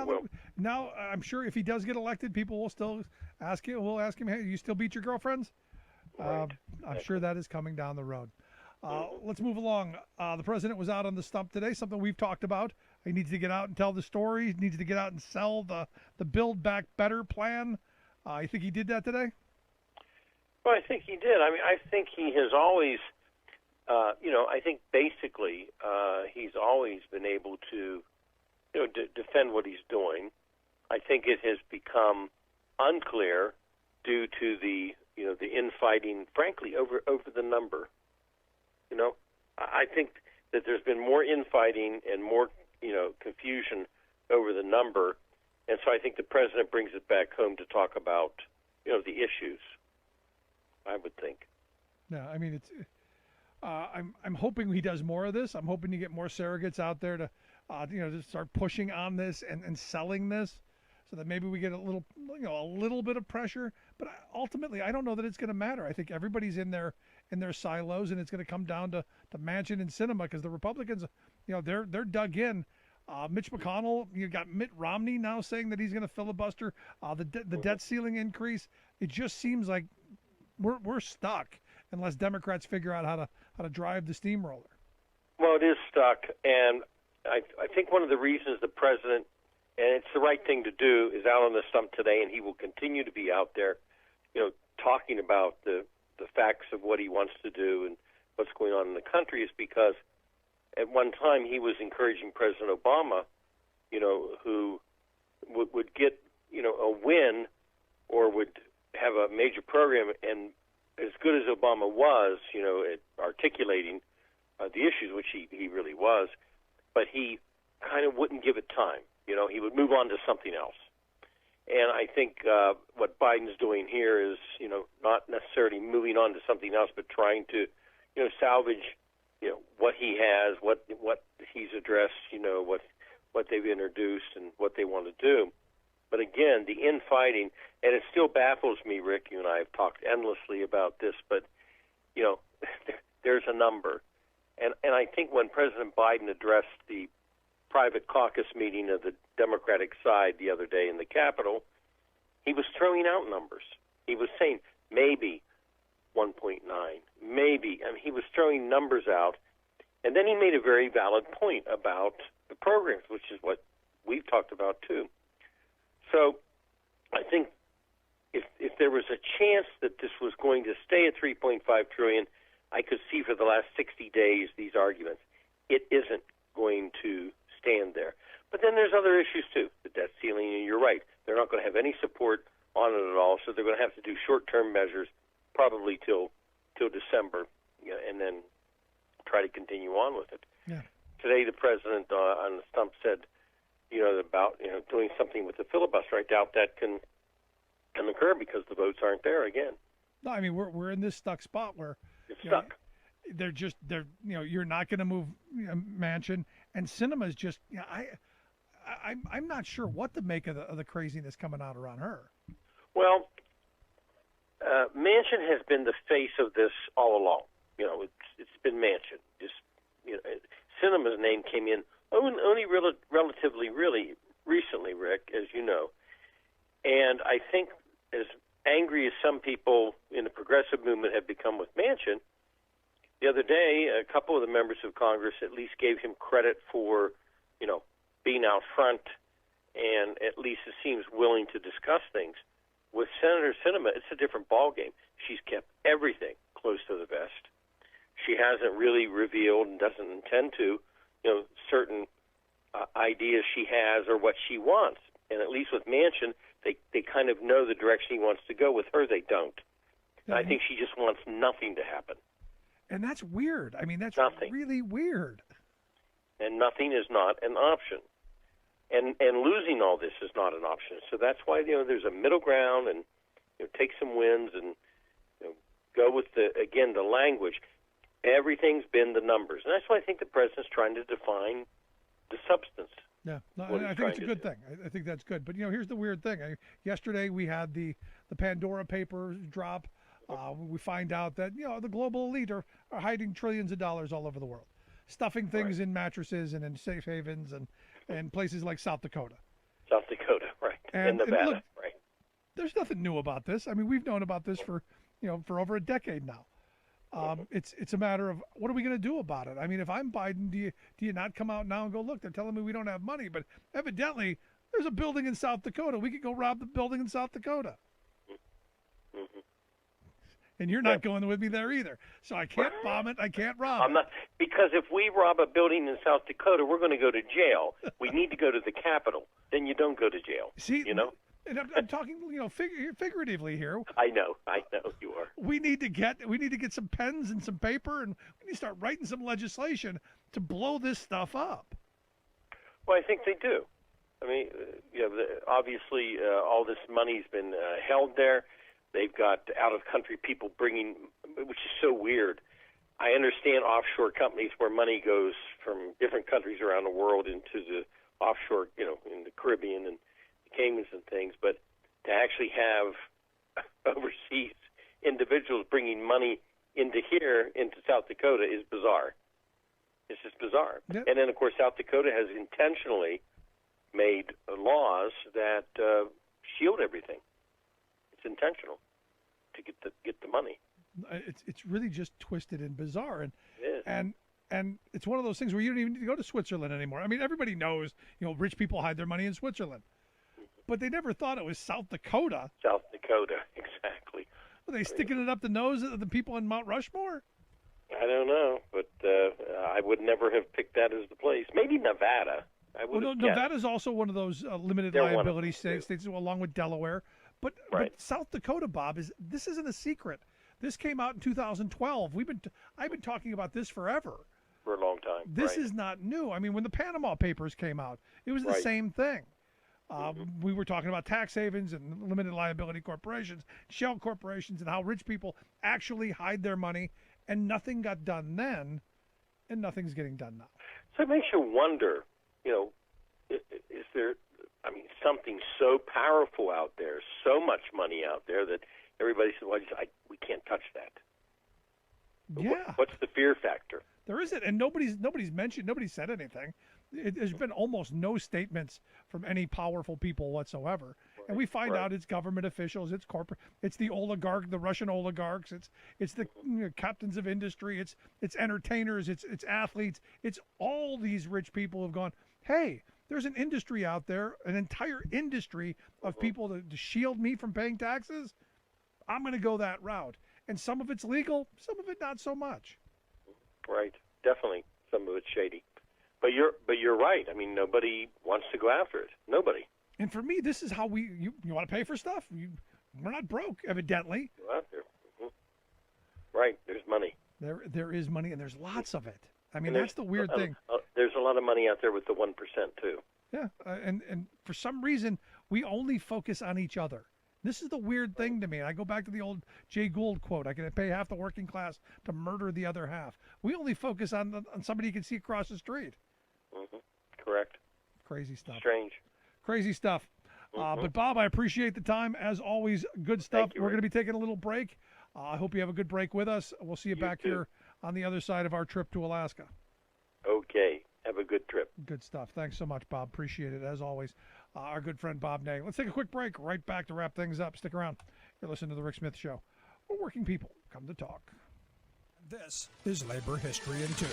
Speaker 2: now I'm sure if he does get elected, people will still ask him. We'll ask him, "Hey, you still beat your girlfriends?"
Speaker 17: Right.
Speaker 2: I'm sure that is coming down the road. Let's move along. The president was out on the stump today, something we've talked about. He needs to get out and tell the story. He needs to get out and sell the Build Back Better plan. You think he did that today?
Speaker 17: Well, I think he did. I mean, I think he has always, you know, I think basically he's always been able to, you know, defend what he's doing. I think it has become unclear due to the, you know, the infighting, frankly, over the number. You know, I think that there's been more infighting and more, you know, confusion over the number, and so I think the president brings it back home to talk about, you know, the issues. I would think.
Speaker 2: Yeah, I mean, it's. I'm hoping he does more of this. I'm hoping to get more surrogates out there to, you know, to start pushing on this and selling this, so that maybe we get a little bit of pressure. But ultimately, I don't know that it's going to matter. I think everybody's in their silos, and it's going to come down to Manchin and Sinema, because the Republicans, you know, they're dug in. Mitch McConnell, you got Mitt Romney now saying that he's going to filibuster the debt ceiling increase. It just seems like we're stuck unless Democrats figure out how to drive the steamroller.
Speaker 17: Well, it is stuck, and I think one of the reasons the president, and it's the right thing to do, is out on the stump today, and he will continue to be out there, you know, talking about the facts of what he wants to do and what's going on in the country, is because at one time he was encouraging President Obama, you know, who would get, you know, a win or would have a major program, and as good as Obama was, you know, at articulating the issues, which he really was, but he kind of wouldn't give it time. You know, he would move on to something else. And I think what Biden's doing here is, you know, not necessarily moving on to something else, but trying to, you know, salvage, you know, what he has, what he's addressed, you know, what they've introduced and what they want to do. But again, the infighting, and it still baffles me, Rick, you and I have talked endlessly about this, but, you know, there's a number. And I think when President Biden addressed the private caucus meeting of the Democratic side the other day in the Capitol, he was throwing out numbers. He was saying maybe 1.9, maybe. I mean, he was throwing numbers out. And then he made a very valid point about the programs, which is what we've talked about too. So I think if there was a chance that this was going to stay at $3.5 trillion, I could see for the last 60 days these arguments. It isn't going to stand there. But then there's other issues too. The debt ceiling, and you're right, they're not going to have any support on it at all, so they're going to have to do short-term measures probably till December, you know, and then try to continue on with it.
Speaker 2: Yeah.
Speaker 17: Today the president on the stump said, you know, about, you know, doing something with the filibuster. I doubt that can occur because the votes aren't there again.
Speaker 2: No, I mean we're in this stuck spot where
Speaker 17: it's stuck.
Speaker 2: They're you know, you're not going to move, you know, Manchin, and Sinema's just, you know, I'm not sure what to make of the craziness coming out around her.
Speaker 17: Well, Manchin has been the face of this all along. You know, it's been Manchin. Just, you know, Sinema's name came in only relatively really recently, Rick, as you know. And I think as angry as some people in the progressive movement have become with Manchin, the other day, a couple of the members of Congress at least gave him credit for, you know, being out front and at least it seems willing to discuss things. With Senator Sinema, it's a different ballgame. She's kept everything close to the vest. She hasn't really revealed and doesn't intend to, you know, certain ideas she has or what she wants. And at least with Manchin, they kind of know the direction he wants to go. With her, they don't. Mm-hmm. I think she just wants nothing to happen.
Speaker 2: And that's weird. I mean, that's really weird.
Speaker 17: And nothing is not an option. And losing all this is not an option. So that's why, you know, there's a middle ground and, you know, take some wins and, you know, go with the language. Everything's been the numbers. And that's why I think the president's trying to define the substance.
Speaker 2: Yeah, no, I think it's a good thing. I think that's good. But, you know, here's the weird thing. Yesterday we had the Pandora Papers drop. We find out that, you know, the global elite are hiding trillions of dollars all over the world, stuffing things in mattresses and in safe havens and places like South Dakota.
Speaker 17: South Dakota, right. And Nevada,
Speaker 2: look,
Speaker 17: right.
Speaker 2: There's nothing new about this. I mean, we've known about this for over a decade now. It's a matter of what are we going to do about it? I mean, if I'm Biden, do you not come out now and go, look, they're telling me we don't have money, but evidently there's a building in South Dakota. We could go rob the building in South Dakota.
Speaker 17: Mm-hmm.
Speaker 2: And you're not going with me there either. So I can't bomb it. I can't rob
Speaker 17: I'm not, because if we rob a building in South Dakota, we're going to go to jail. We need to go to the Capitol. Then you don't go to jail.
Speaker 2: See,
Speaker 17: you know?
Speaker 2: And I'm talking, figuratively here.
Speaker 17: I know you are.
Speaker 2: We need to get some pens and some paper, and we need to start writing some legislation to blow this stuff up.
Speaker 17: Well, I think they do. I mean, obviously, all this money's been held there. They've got out-of-country people bringing, which is so weird. I understand offshore companies where money goes from different countries around the world into the offshore, in the Caribbean and the Caymans and things, but to actually have overseas individuals bringing money into South Dakota is bizarre. It's just bizarre. Yep. And then, of course, South Dakota has intentionally made laws that shield everything. It's intentional to get the money.
Speaker 2: It's really just twisted and bizarre, and
Speaker 17: it is.
Speaker 2: And it's one of those things where you don't even need to go to Switzerland anymore. I mean, everybody knows rich people hide their money in Switzerland, but they never thought it was South Dakota.
Speaker 17: South Dakota, exactly.
Speaker 2: Are they sticking it up the nose of the people in Mount Rushmore?
Speaker 17: I don't know, but I would never have picked that as the place. Maybe Nevada.
Speaker 2: Nevada's also one of those limited liability states along with Delaware. But South Dakota, Bob, this isn't a secret. This came out in 2012. I've been talking about this forever.
Speaker 17: For a long time.
Speaker 2: This is not new. I mean, when the Panama Papers came out, it was the same thing. We were talking about tax havens and limited liability corporations, shell corporations, and how rich people actually hide their money, and nothing got done then, and nothing's getting done now.
Speaker 17: So it makes you wonder, is there, something so powerful out there, so much money out there that everybody says, well, we can't touch that.
Speaker 2: Yeah.
Speaker 17: What's the fear factor?
Speaker 2: There isn't, and nobody's mentioned, nobody said anything. There's been almost no statements from any powerful people whatsoever. And we find out it's government officials, it's corporate, it's the Russian oligarchs, it's the captains of industry, it's entertainers, it's athletes, it's all these rich people who've gone, hey, there's an industry out there, an entire industry of people to shield me from paying taxes. I'm going to go that route. And some of it's legal, some of it not so much.
Speaker 17: Right. Definitely. Some of it's shady. But you're right. I mean, nobody wants to go after it. Nobody.
Speaker 2: And for me, this is how you want to pay for stuff? We're not broke, evidently.
Speaker 17: Go out there. Mm-hmm. Right. There's money.
Speaker 2: There is money, and there's lots of it. I mean, that's the weird thing.
Speaker 17: There's a lot of money out there with the 1%, too.
Speaker 2: Yeah, and for some reason, we only focus on each other. This is the weird thing to me. I go back to the old Jay Gould quote, I can pay half the working class to murder the other half. We only focus on somebody you can see across the street.
Speaker 17: Mm-hmm. Correct.
Speaker 2: Crazy stuff.
Speaker 17: Strange.
Speaker 2: Crazy stuff. But Bob, I appreciate the time as always. Good stuff. We're going to be taking a little break. I hope you have a good break with us. We'll see you back here on the other side of our trip to Alaska.
Speaker 17: Okay. Have a good trip.
Speaker 2: Good stuff. Thanks so much, Bob. Appreciate it as always. Our good friend Bob Nag. Let's take a quick break. Right back to wrap things up. Stick around. You're listening to the Rick Smith Show, where working people come to talk.
Speaker 4: This is Labor History in 2.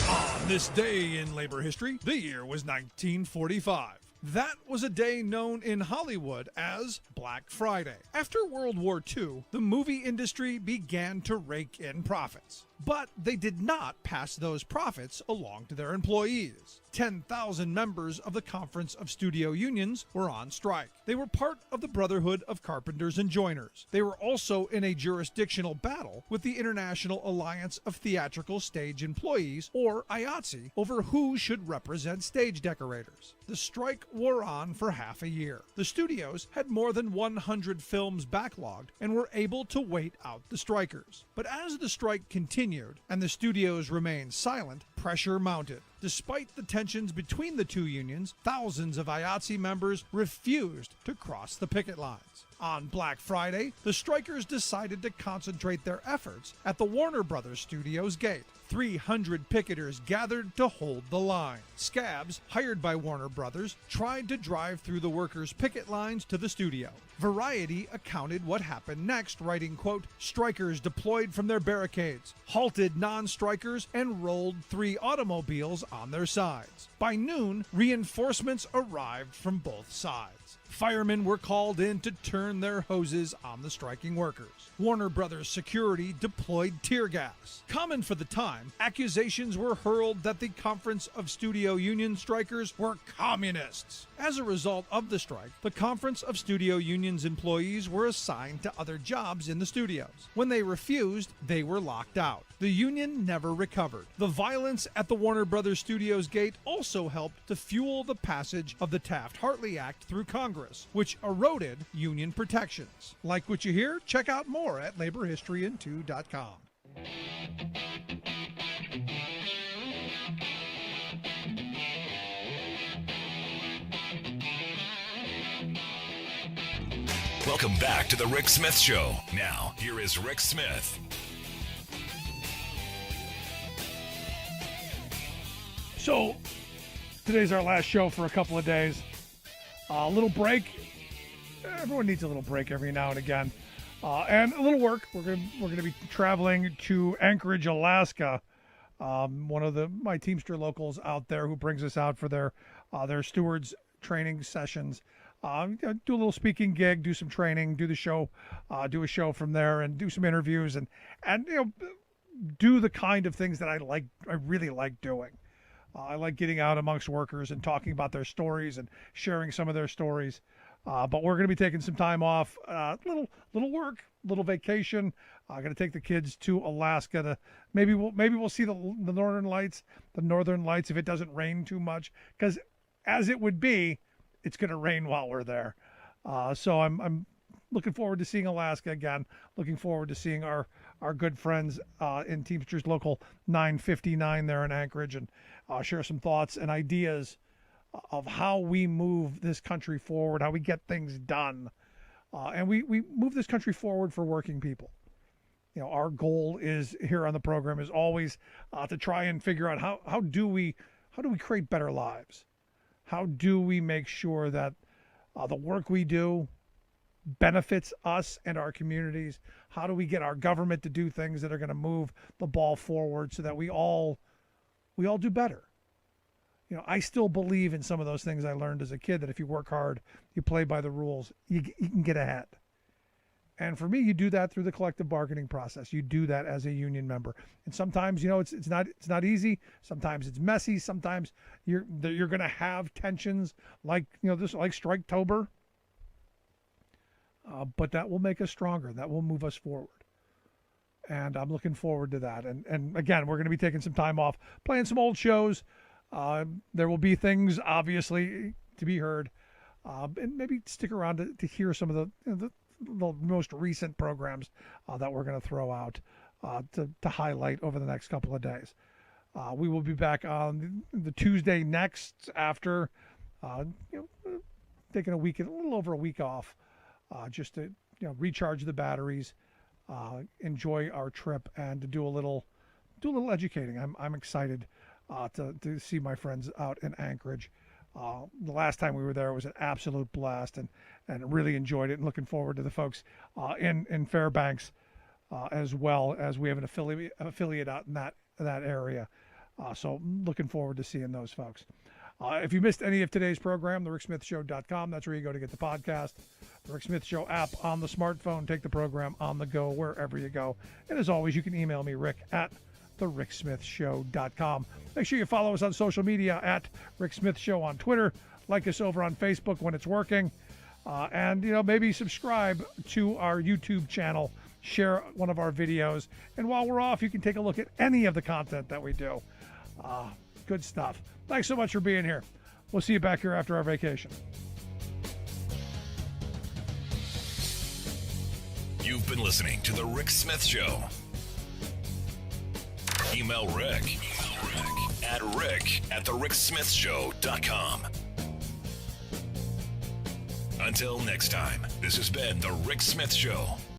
Speaker 4: On this day in labor history, the year was 1945. That was a day known in Hollywood as Black Friday. After World War II, the movie industry began to rake in profits. But they did not pass those profits along to their employees. 10,000 members of the Conference of Studio Unions were on strike. They were part of the Brotherhood of Carpenters and Joiners. They were also in a jurisdictional battle with the International Alliance of Theatrical Stage Employees, or IATSE, over who should represent stage decorators. The strike wore on for half a year. The studios had more than 100 films backlogged and were able to wait out the strikers. But as the strike continued and the studios remained silent, pressure mounted. Despite the tensions between the two unions, thousands of IATSE members refused to cross the picket lines. On Black Friday, the strikers decided to concentrate their efforts at the Warner Brothers Studios gate. 300 picketers gathered to hold the line. Scabs, hired by Warner Brothers, tried to drive through the workers' picket lines to the studio. Variety accounted what happened next, writing, quote, "Strikers deployed from their barricades, halted non-strikers, and rolled 3 automobiles on their sides. By noon, reinforcements arrived from both sides. Firemen were called in to turn their hoses on the striking workers. Warner Brothers security deployed tear gas. Common for the time, accusations were hurled that the Conference of Studio Union strikers were communists. As a result of the strike, the Conference of Studio Union's employees were assigned to other jobs in the studios. When they refused, they were locked out. The union never recovered. The violence at the Warner Brothers Studios gate also helped to fuel the passage of the Taft-Hartley Act through Congress, which eroded union protections. Like what you hear? Check out more at laborhistoryin2.com.
Speaker 1: Welcome back to the Rick Smith Show. Now, here is Rick Smith.
Speaker 2: So, today's our last show for a couple of days. A little break. Everyone needs a little break every now and again. And a little work. We're gonna be traveling to Anchorage, Alaska. One of my Teamster locals out there who brings us out for their stewards training sessions. Do a little speaking gig, do some training, do a show from there, and do some interviews, and do the kind of things that I really like doing. I like getting out amongst workers and talking about their stories and sharing some of their stories. But we're going to be taking some time off, little work, little vacation. I'm going to take the kids to Alaska to maybe we'll see the northern lights if it doesn't rain too much, because as it would be, it's going to rain while we're there. So I'm looking forward to seeing Alaska again. Looking forward to seeing our good friends in Teamsters Local 959 there in Anchorage, and share some thoughts and ideas of how we move this country forward, how we get things done. And we move this country forward for working people. Our goal is here on the program is always to try and figure out how do we create better lives? How do we make sure that the work we do benefits us and our communities? How do we get our government to do things that are going to move the ball forward so that we all do better? I still believe in some of those things I learned as a kid, that if you work hard, you play by the rules, you can get ahead. And for me, you do that through the collective bargaining process. You do that as a union member. And sometimes, it's not easy. Sometimes it's messy. Sometimes you're going to have tensions like Striketober. But that will make us stronger. That will move us forward. And I'm looking forward to that. And again, we're going to be taking some time off, playing some old shows. There will be things, obviously, to be heard. And maybe stick around to hear some of the most recent programs that we're going to throw out to highlight over the next couple of days. We will be back on the Tuesday next after taking a little over a week off, just to recharge the batteries, enjoy our trip, and to do a little educating. I'm excited to see my friends out in Anchorage. The last time we were there, it was an absolute blast, and really enjoyed it. And looking forward to the folks in Fairbanks as well, as we have an affiliate out in that area. So looking forward to seeing those folks. If you missed any of today's program, thericksmithshow.com. That's where you go to get the podcast. The Rick Smith Show app on the smartphone. Take the program on the go wherever you go. And as always, you can email me, rick@thericksmithshow.com. Make sure you follow us on social media at Rick Smith Show on Twitter. Like us over on Facebook when it's working. And maybe subscribe to our YouTube channel. Share one of our videos. And while we're off, you can take a look at any of the content that we do. Good stuff. Thanks so much for being here. We'll see you back here after our vacation.
Speaker 1: You've been listening to The Rick Smith Show. Email Rick at rick@thericksmithshow.com. Until next time, this has been The Rick Smith Show.